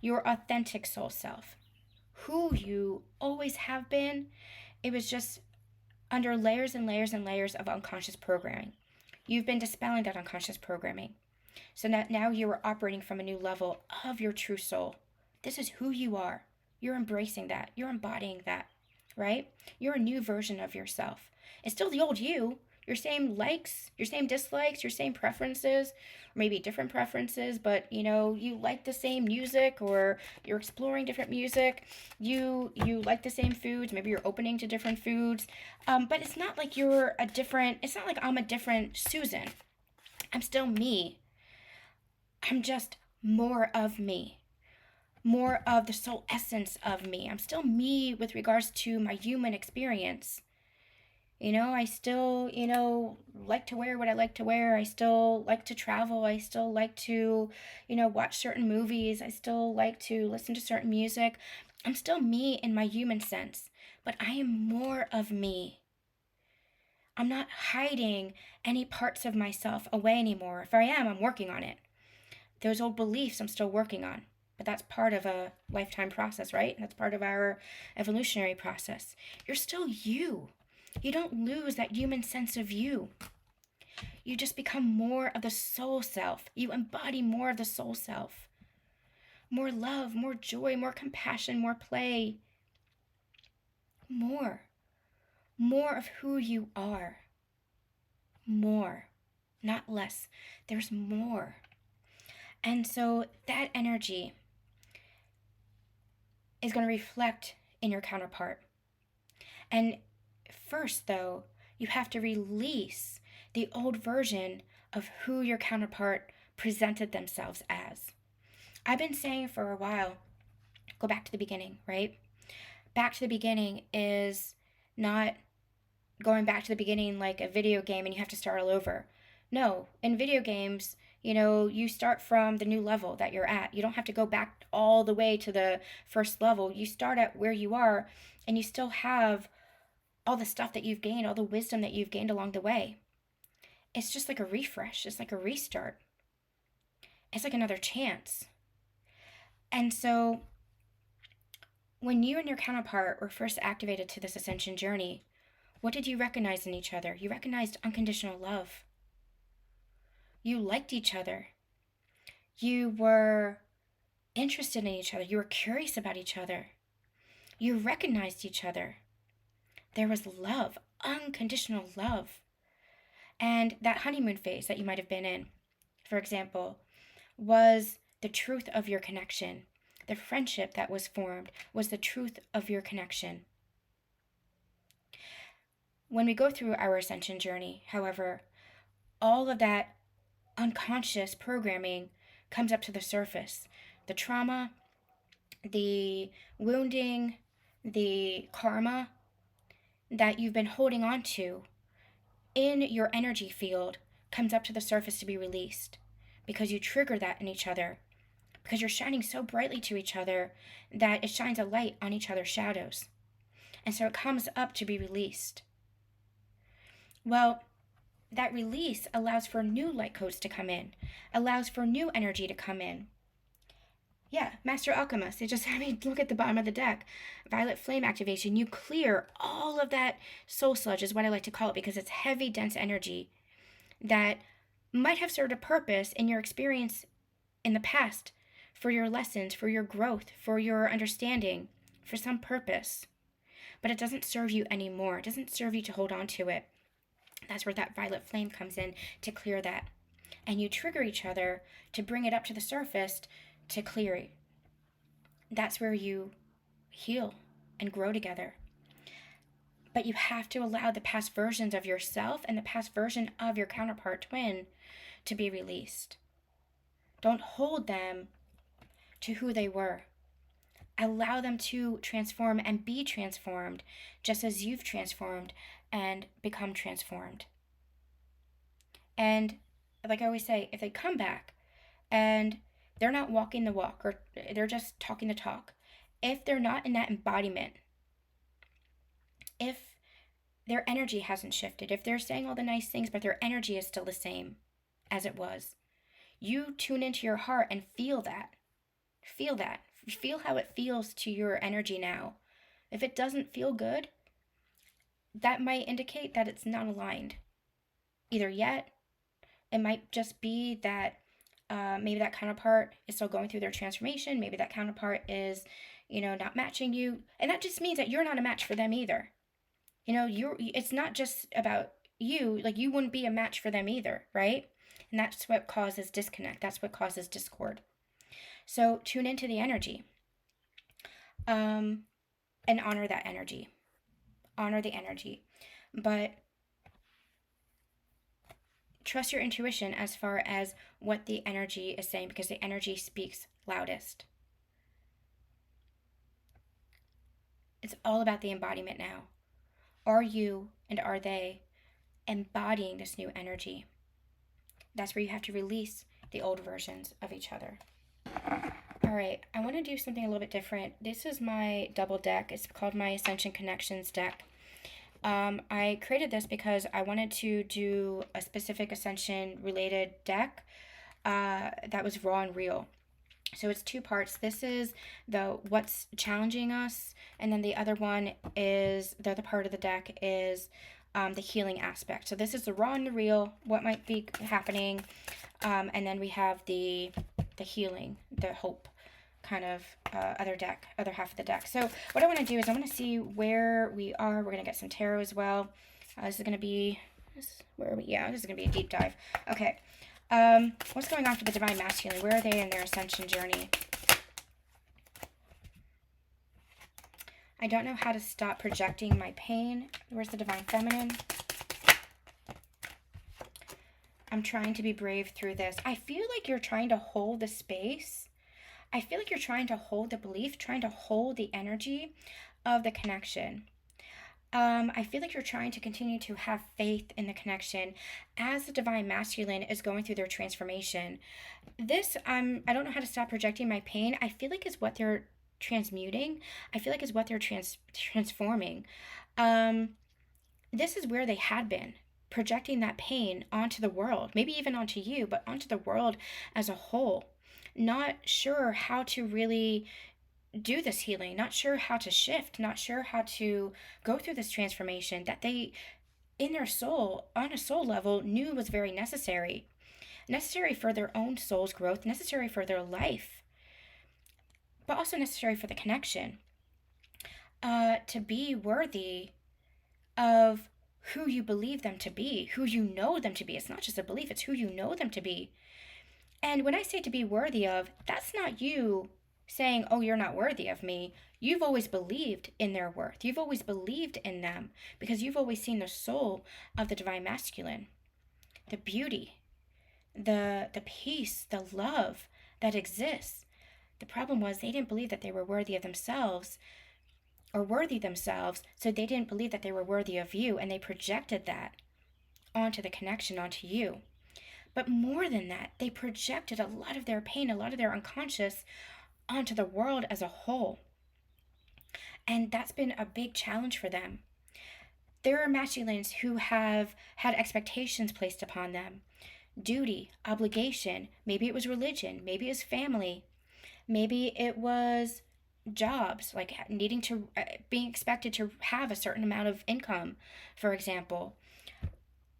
Your authentic soul self, who you always have been. It was just under layers and layers and layers of unconscious programming. You've been dispelling that unconscious programming. So that now you are operating from a new level of your true soul. This is who you are. You're embracing that. You're embodying that, right? You're a new version of yourself. It's still the old you. Your same likes, your same dislikes, your same preferences, or maybe different preferences, but you like the same music, or you're exploring different music. You like the same foods, maybe you're opening to different foods. But it's not like it's not like I'm a different Susan. I'm still me. I'm just more of me. More of the soul essence of me. I'm still me with regards to my human experience. I still, like to wear what I like to wear. I still like to travel. I still like to, watch certain movies. I still like to listen to certain music. I'm still me in my human sense, but I am more of me. I'm not hiding any parts of myself away anymore. If I am, I'm working on it. Those old beliefs I'm still working on, but that's part of a lifetime process, right? That's part of our evolutionary process. You're still you. You don't lose that human sense of you. You just become more of the soul self. You embody more of the soul self. More love, more joy, more compassion, more play. More. More of who you are. More. Not less. There's more. And so that energy is going to reflect in your counterpart. And first, though, you have to release the old version of who your counterpart presented themselves as. I've been saying for a while, go back to the beginning, right? Back to the beginning is not going back to the beginning like a video game and you have to start all over. No, in video games, you start from the new level that you're at. You don't have to go back all the way to the first level. You start at where you are, and you still have all the stuff that you've gained, all the wisdom that you've gained along the way. It's just like a refresh. It's like a restart. It's like another chance. And so when you and your counterpart were first activated to this ascension journey, what did you recognize in each other? You recognized unconditional love. You liked each other. You were interested in each other. You were curious about each other. You recognized each other. There was love, unconditional love. And that honeymoon phase that you might have been in, for example, was the truth of your connection. The friendship that was formed was the truth of your connection. When we go through our ascension journey, however, all of that unconscious programming comes up to the surface. The trauma, the wounding, the karma that you've been holding on to in your energy field comes up to the surface to be released because you trigger that in each other, because you're shining so brightly to each other that it shines a light on each other's shadows. And so it comes up to be released. Well, that release allows for new light codes to come in, allows for new energy to come in. Yeah, Master Alchemist, look at the bottom of the deck. Violet Flame activation, you clear all of that soul sludge is what I like to call it, because it's heavy, dense energy that might have served a purpose in your experience in the past, for your lessons, for your growth, for your understanding, for some purpose. But it doesn't serve you anymore. It doesn't serve you to hold on to it. That's where that violet flame comes in to clear that. And you trigger each other to bring it up to the surface to clear it. That's where you heal and grow together. But you have to allow the past versions of yourself and the past version of your counterpart twin to be released. Don't hold them to who they were. Allow them to transform and be transformed just as you've transformed and become transformed. And like I always say, if they come back and they're not walking the walk or they're just talking the talk, if they're not in that embodiment, if their energy hasn't shifted, if they're saying all the nice things but their energy is still the same as it was, you tune into your heart and feel that. Feel that. Feel how it feels to your energy now. If it doesn't feel good, that might indicate that it's not aligned. Either yet, it might just be that maybe that counterpart is still going through their transformation. Maybe that counterpart is, not matching you. And that just means that you're not a match for them either. It's not just about you. Like, you wouldn't be a match for them either, right? And that's what causes disconnect. That's what causes discord. So tune into the energy, and honor that energy. Honor the energy. But trust your intuition as far as what the energy is saying, because the energy speaks loudest. It's all about the embodiment now. Are you and are they embodying this new energy? That's where you have to release the old versions of each other. All right, I want to do something a little bit different. This is my double deck. It's called my Ascension Connections deck. I created this because I wanted to do a specific Ascension related deck that was raw and real. So it's two parts. This is the what's challenging us, and then the other one is, the other part of the deck is the healing aspect. So this is the raw and the real, what might be happening, and then we have the healing, the hope kind of other half of the deck. So what I want to do is I want to see where we are. We're going to get some tarot as well. This is going to be, where are we? Yeah, this is going to be a deep dive. Okay. What's going on for the Divine Masculine? Where are they in their ascension journey? I don't know how to stop projecting my pain. Where's the Divine Feminine? I'm trying to be brave through this. I feel like you're trying to hold the space. I feel like you're trying to hold the belief, trying to hold the energy of the connection. I feel like you're trying to continue to have faith in the connection as the Divine Masculine is going through their transformation. This, I don't know how to stop projecting my pain. I feel like is what they're transmuting. I feel like is what they're transforming. This is where they had been, projecting that pain onto the world, maybe even onto you, but onto the world as a whole. Not sure how to really do this healing, not sure how to shift, not sure how to go through this transformation that they, in their soul, on a soul level, knew was very necessary for their own soul's growth, necessary for their life, but also necessary for the connection, to be worthy of who you believe them to be, who you know them to be. It's not just a belief, it's who you know them to be. And when I say to be worthy of, that's not you saying, oh, you're not worthy of me. You've always believed in their worth. You've always believed in them because you've always seen the soul of the Divine Masculine, the beauty, the peace, the love that exists. The problem was they didn't believe that they were worthy of themselves or worthy themselves, so they didn't believe that they were worthy of you, and they projected that onto the connection, onto you. But more than that, they projected a lot of their pain, a lot of their unconscious onto the world as a whole. And that's been a big challenge for them. There are masculines who have had expectations placed upon them. Duty, obligation, maybe it was religion, maybe it was family, maybe it was jobs, like needing to, being expected to have a certain amount of income, for example.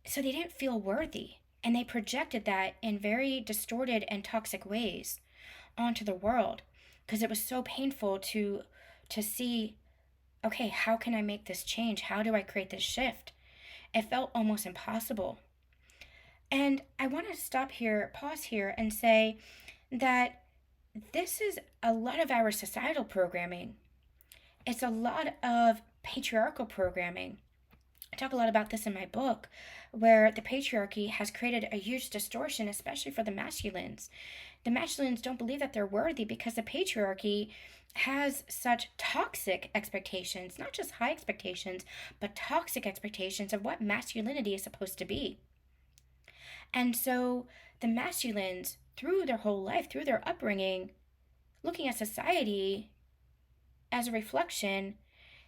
So they didn't feel worthy. And they projected that in very distorted and toxic ways onto the world because it was so painful to see, okay, how can I make this change? How do I create this shift? It felt almost impossible. And I want to stop here, pause here, and say that this is a lot of our societal programming. It's a lot of patriarchal programming. I talk a lot about this in my book, where the patriarchy has created a huge distortion, especially for the masculines. The masculines don't believe that they're worthy because the patriarchy has such toxic expectations, not just high expectations, but toxic expectations of what masculinity is supposed to be. And so the masculines, through their whole life, through their upbringing, looking at society as a reflection,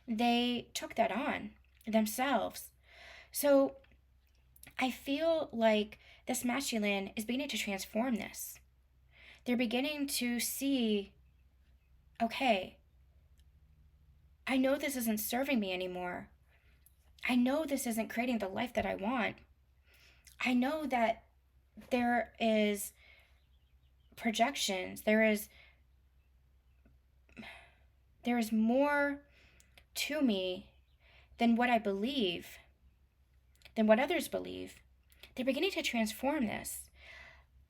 they took that on themselves. So I feel like this masculine is beginning to transform this. They're beginning to see, okay, I know this isn't serving me anymore. I know this isn't creating the life that I want. I know that there is projections, there is more to me than what I believe, than what others believe. They're beginning to transform this.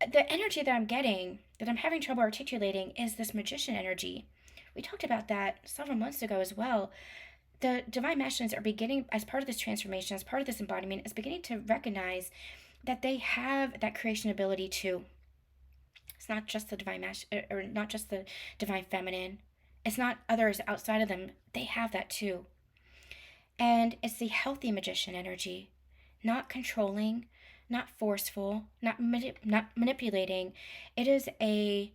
The energy that I'm getting, that I'm having trouble articulating, is this magician energy. We talked about that several months ago as well. The divine masculines are beginning, as part of this transformation, as part of this embodiment, is beginning to recognize that they have that creation ability too. It's not just the divine or not just the divine feminine. It's not others outside of them. They have that too. And it's the healthy magician energy, not controlling, not forceful, not manipulating. It is a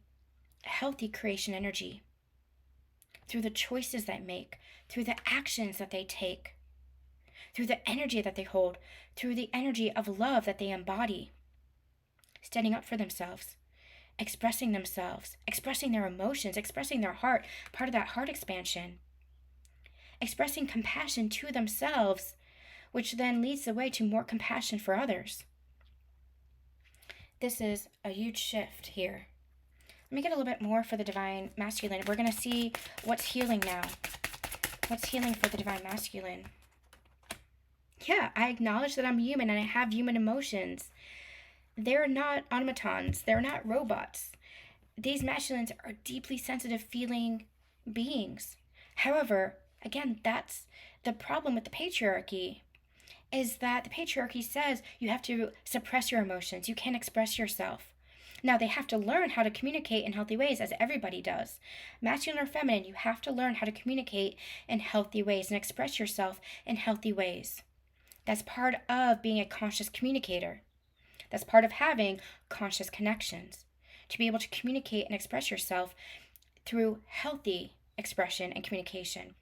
healthy creation energy through the choices they make, through the actions that they take, through the energy that they hold, through the energy of love that they embody, standing up for themselves, expressing themselves, expressing their emotions, expressing their heart, part of that heart expansion, expressing compassion to themselves, which then leads the way to more compassion for others. This is a huge shift here. Let me get a little bit more for the divine masculine. We're going to see what's healing now. What's healing for the divine masculine? Yeah, I acknowledge that I'm human and I have human emotions. They're not automatons. They're not robots. These masculines are deeply sensitive, feeling beings. However, again, that's the problem with the patriarchy, is that the patriarchy says you have to suppress your emotions. You can't express yourself. Now, they have to learn how to communicate in healthy ways, as everybody does. Masculine or feminine, you have to learn how to communicate in healthy ways and express yourself in healthy ways. That's part of being a conscious communicator. That's part of having conscious connections. To be able to communicate and express yourself through healthy expression and communication.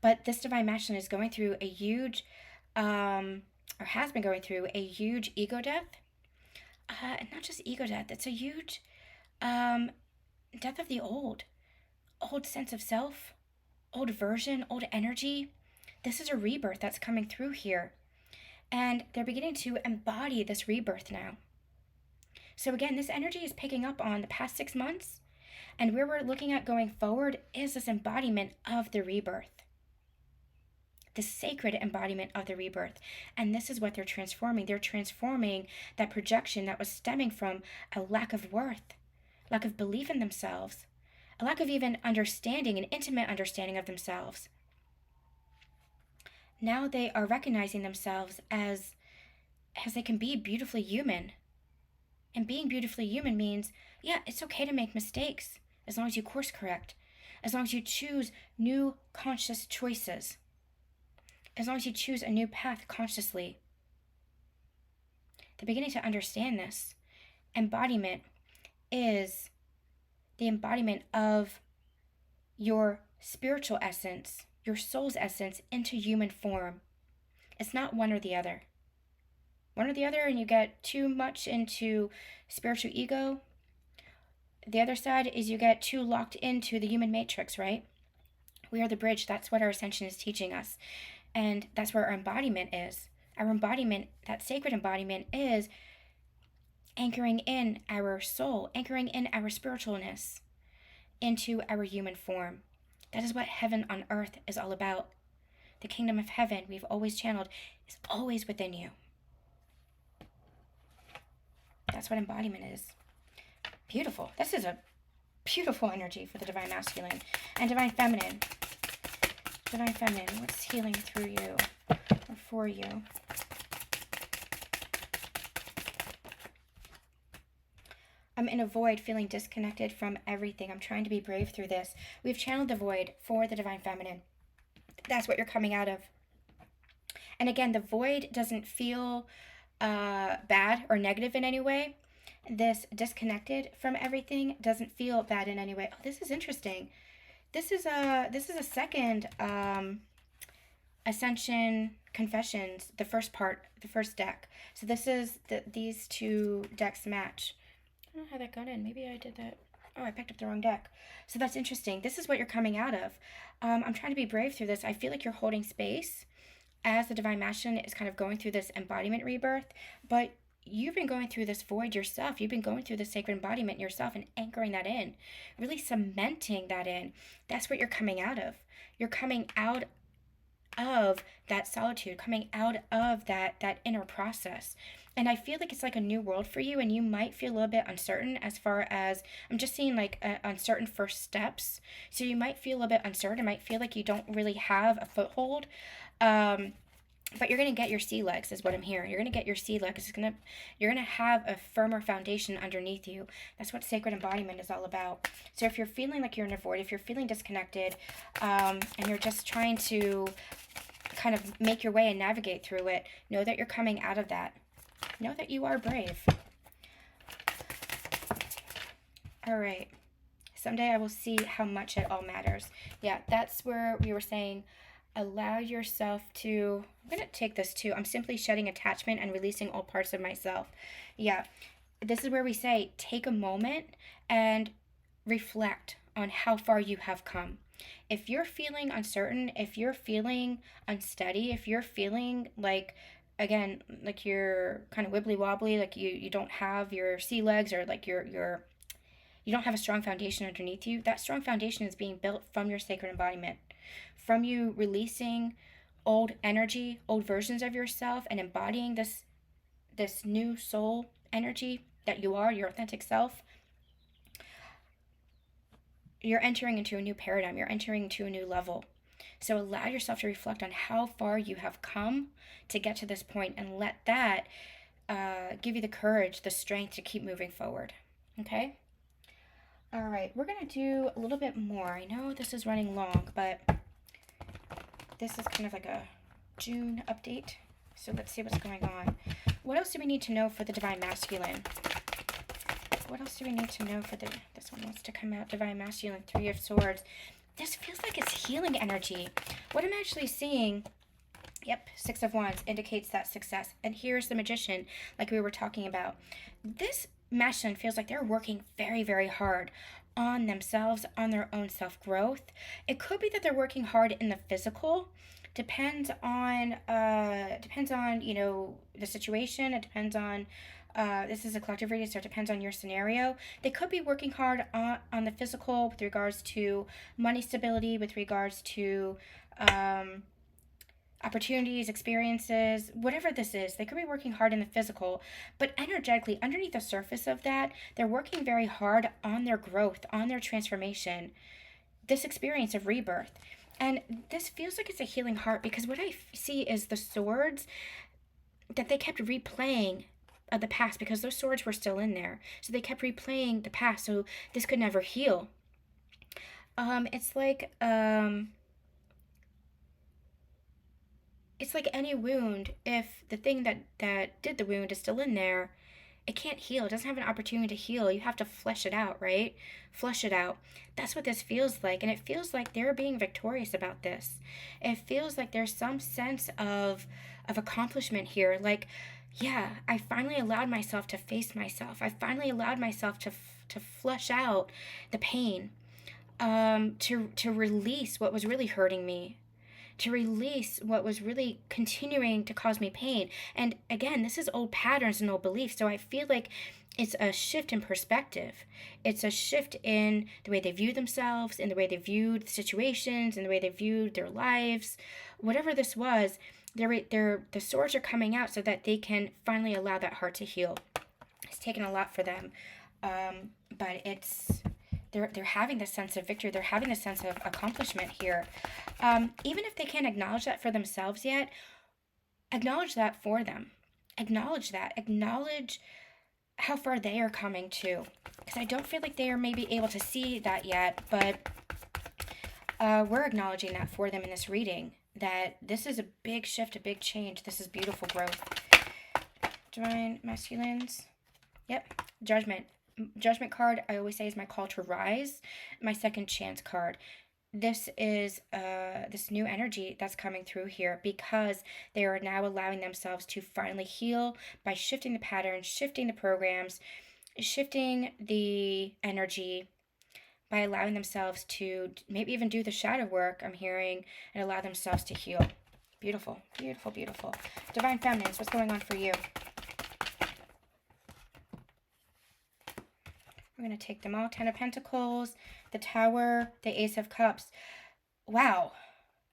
But this divine masculine is going through a huge, or has been going through a huge ego death. And not just ego death, it's a huge death of the old sense of self, old version, old energy. This is a rebirth that's coming through here. And they're beginning to embody this rebirth now. So again, this energy is picking up on the past 6 months. And where we're looking at going forward is this embodiment of the rebirth. The sacred embodiment of the rebirth. And this is what they're transforming. They're transforming that projection that was stemming from a lack of worth, lack of belief in themselves, a lack of even understanding, an intimate understanding of themselves. Now they are recognizing themselves as they can be beautifully human. And being beautifully human means, yeah, it's okay to make mistakes as long as you course correct, as long as you choose new conscious choices, as long as you choose a new path consciously. They're beginning to understand this. Embodiment is the embodiment of your spiritual essence, your soul's essence into human form. It's not one or the other. One or the other, and you get too much into spiritual ego. The other side is you get too locked into the human matrix, right? We are the bridge. That's what our ascension is teaching us. And that's where our embodiment is. Our embodiment, that sacred embodiment, is anchoring in our soul, anchoring in our spiritualness into our human form. That is what heaven on earth is all about. The kingdom of heaven, we've always channeled, is always within you. That's what embodiment is. Beautiful. This is a beautiful energy for the divine masculine and divine feminine. Divine Feminine, what's healing through you or for you? I'm in a void, feeling disconnected from everything. I'm trying to be brave through this. We've channeled the void for the Divine Feminine. That's what you're coming out of. And again, the void doesn't feel bad or negative in any way. This disconnected from everything doesn't feel bad in any way. Oh, this is interesting. This is a second Ascension Confessions, the first part, the first deck. So this is these two decks match. I don't know how that got in. Maybe I did that. Oh, I picked up the wrong deck. So that's interesting. This is what you're coming out of. I'm trying to be brave through this. I feel like you're holding space as the Divine Masculine is kind of going through this embodiment rebirth, but you've been going through this void yourself. You've been going through the sacred embodiment yourself and anchoring that in, really cementing that in. That's what you're coming out of. You're coming out of that solitude, coming out of that inner process. And I feel like it's like a new world for you, and you might feel a little bit uncertain as far as, I'm just seeing like uncertain first steps. So you might feel a little bit uncertain, might feel like you don't really have a foothold. But you're going to get your sea legs is what I'm hearing. You're going to get your sea legs. You're going to have a firmer foundation underneath you. That's what sacred embodiment is all about. So if you're feeling like you're in a void, if you're feeling disconnected, and you're just trying to kind of make your way and navigate through it, know that you're coming out of that. Know that you are brave. All right. Someday I will see how much it all matters. Yeah, that's where we were saying, allow yourself to, I'm going to take this too. I'm simply shedding attachment and releasing all parts of myself. Yeah, this is where we say, take a moment and reflect on how far you have come. If you're feeling uncertain, if you're feeling unsteady, if you're feeling like, again, like you're kind of wibbly wobbly, like you don't have your sea legs, or like you don't have a strong foundation underneath you, that strong foundation is being built from your sacred embodiment, from you releasing old energy, old versions of yourself, and embodying this new soul energy that you are, your authentic self. You're entering into a new paradigm. You're entering into a new level. So allow yourself to reflect on how far you have come to get to this point, and let that give you the courage, the strength to keep moving forward. Okay? All right, we're going to do a little bit more. I know this is running long, but this is kind of like a June update. So let's see what's going on. What else do we need to know for the Divine Masculine? What else do we need to know for this one wants to come out, Divine Masculine, Three of Swords. This feels like it's healing energy. What I'm actually seeing, yep, Six of Wands indicates that success. And here's the Magician, like we were talking about. This masculine feels like they're working very, very hard on themselves, on their own self-growth. It could be that they're working hard in the physical. Depends on, you know, the situation. It depends on, this is a collective reading, so it depends on your scenario. They could be working hard on the physical with regards to money stability, with regards to opportunities, experiences, whatever this is. They could be working hard in the physical, but energetically, underneath the surface of that, they're working very hard on their growth, on their transformation, this experience of rebirth. And this feels like it's a healing heart, because what I see is the swords that they kept replaying of the past, because those swords were still in there. So they kept replaying the past, so this could never heal. It's like any wound. If the thing that did the wound is still in there, it can't heal. It doesn't have an opportunity to heal. You have to flesh it out, right? Flesh it out. That's what this feels like. And it feels like they're being victorious about this. It feels like there's some sense of accomplishment here. Like, yeah, I finally allowed myself to face myself. I finally allowed myself to flesh out the pain, to release what was really hurting me, to release what was really continuing to cause me pain. And again, this is old patterns and old beliefs. So I feel like it's a shift in perspective. It's a shift in the way they view themselves, in the way they viewed situations, in the way they viewed their lives. Whatever this was, the swords are coming out so that they can finally allow that heart to heal. It's taken a lot for them, but they're having this sense of victory. They're having this sense of accomplishment here. Even if they can't acknowledge that for themselves yet, acknowledge that for them. Acknowledge that. Acknowledge how far they are coming too. Because I don't feel like they are maybe able to see that yet, but we're acknowledging that for them in this reading, that this is a big shift, a big change. This is beautiful growth. Divine masculines. Yep. Judgment. Judgment card, I always say, is my call to rise. My second chance card. This is this new energy that's coming through here, because they are now allowing themselves to finally heal by shifting the patterns, shifting the programs, shifting the energy, by allowing themselves to maybe even do the shadow work, I'm hearing, and allow themselves to heal. Beautiful, beautiful, beautiful. Divine feminines, what's going on for you? We're going to take them all. 10 of Pentacles, the Tower, the Ace of Cups. Wow.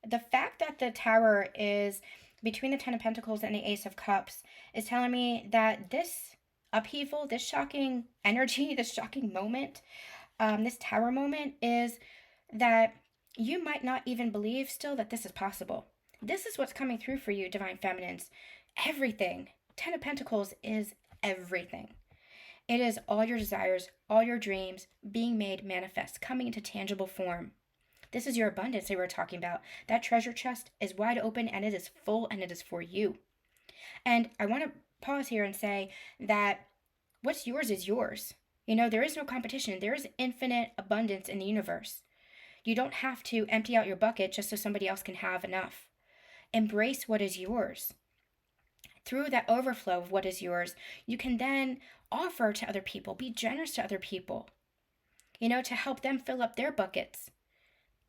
The fact that the Tower is between the 10 of Pentacles and the Ace of Cups is telling me that this upheaval, this shocking energy, this shocking moment, this Tower moment, is that you might not even believe still that this is possible. This is what's coming through for you, Divine Feminines. Everything. 10 of Pentacles is everything. It is all your desires, all your dreams being made manifest, coming into tangible form. This is your abundance that we were talking about. That treasure chest is wide open, and it is full, and it is for you. And I want to pause here and say that what's yours is yours. You know, there is no competition. There is infinite abundance in the universe. You don't have to empty out your bucket just so somebody else can have enough. Embrace what is yours. Through that overflow of what is yours, you can then offer to other people, be generous to other people, you know, to help them fill up their buckets.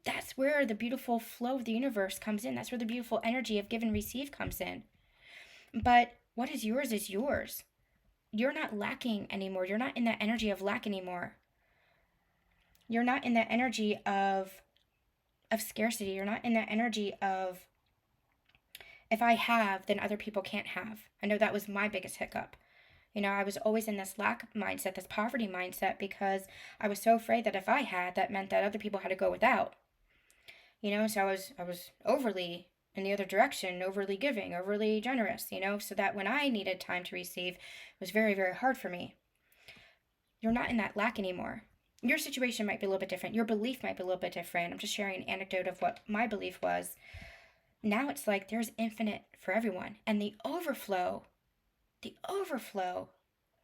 That's where the beautiful flow of the universe comes in. That's where the beautiful energy of give and receive comes in. But what is yours. You're not lacking anymore. You're not in that energy of lack anymore. You're not in that energy of scarcity. You're not in that energy of, if I have, then other people can't have. I know that was my biggest hiccup. You know, I was always in this lack mindset, this poverty mindset, because I was so afraid that if I had, that meant that other people had to go without. You know, so I was overly in the other direction, overly giving, overly generous, you know, so that when I needed time to receive, it was very, very hard for me. You're not in that lack anymore. Your situation might be a little bit different. Your belief might be a little bit different. I'm just sharing an anecdote of what my belief was. Now it's like there's infinite for everyone. And the overflow,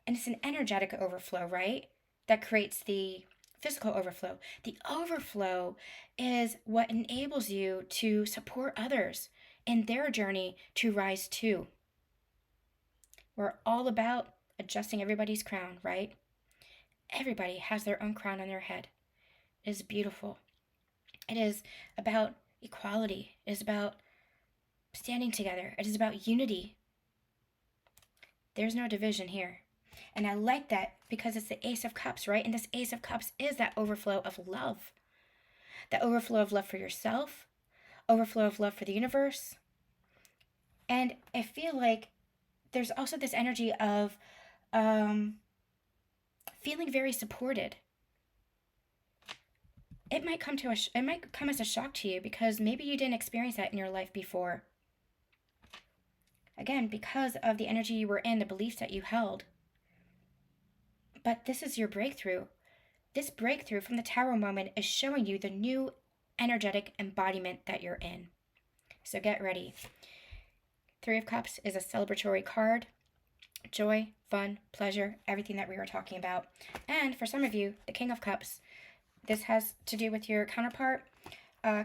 and it's an energetic overflow, right? That creates the physical overflow. The overflow is what enables you to support others in their journey to rise too. We're all about adjusting everybody's crown, right? Everybody has their own crown on their head. It is beautiful. It is about equality. It is about standing together. It is about unity. There's no division here. And I like that because it's the Ace of Cups, right? And this Ace of Cups is that overflow of love. That overflow of love for yourself, overflow of love for the universe. And I feel like there's also this energy of feeling very supported. It might come as a shock to you because maybe you didn't experience that in your life before. Again, because of the energy you were in, the beliefs that you held. But this is your breakthrough. This breakthrough from the Tower moment is showing you the new energetic embodiment that you're in. So get ready. 3 of Cups is a celebratory card. Joy, fun, pleasure, everything that we were talking about. And for some of you, the King of Cups. This has to do with your counterpart.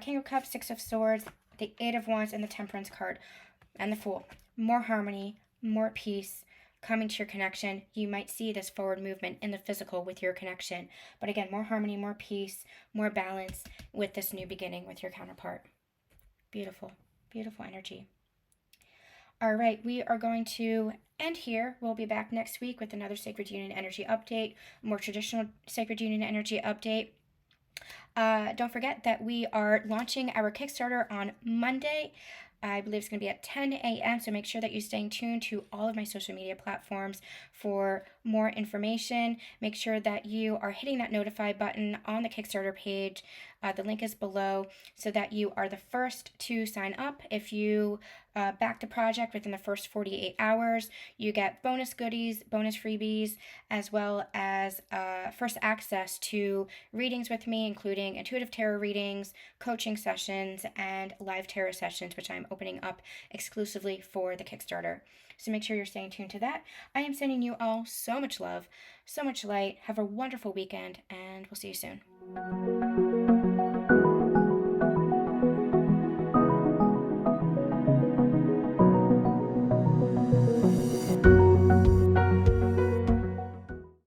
King of Cups, 6 of Swords, the 8 of Wands, and the Temperance card. And the Fool. More harmony, more peace coming to your connection. You might see this forward movement in the physical with your connection. But again, more harmony, more peace, more balance with this new beginning with your counterpart. Beautiful, beautiful energy. All right, we are going to end here. We'll be back next week with another Sacred Union energy update, more traditional Sacred Union energy update. Don't forget that we are launching our Kickstarter on Monday. I believe it's going to be at 10 a.m. So make sure that you're staying tuned to all of my social media platforms for more information. Make sure that you are hitting that notify button on the Kickstarter page. The link is below so that you are the first to sign up. If you back the project within the first 48 hours, you get bonus goodies, bonus freebies, as well as first access to readings with me, including intuitive tarot readings, coaching sessions, and live tarot sessions, which I'm opening up exclusively for the Kickstarter. So make sure you're staying tuned to that. I am sending you all so much love, so much light. Have a wonderful weekend, and we'll see you soon.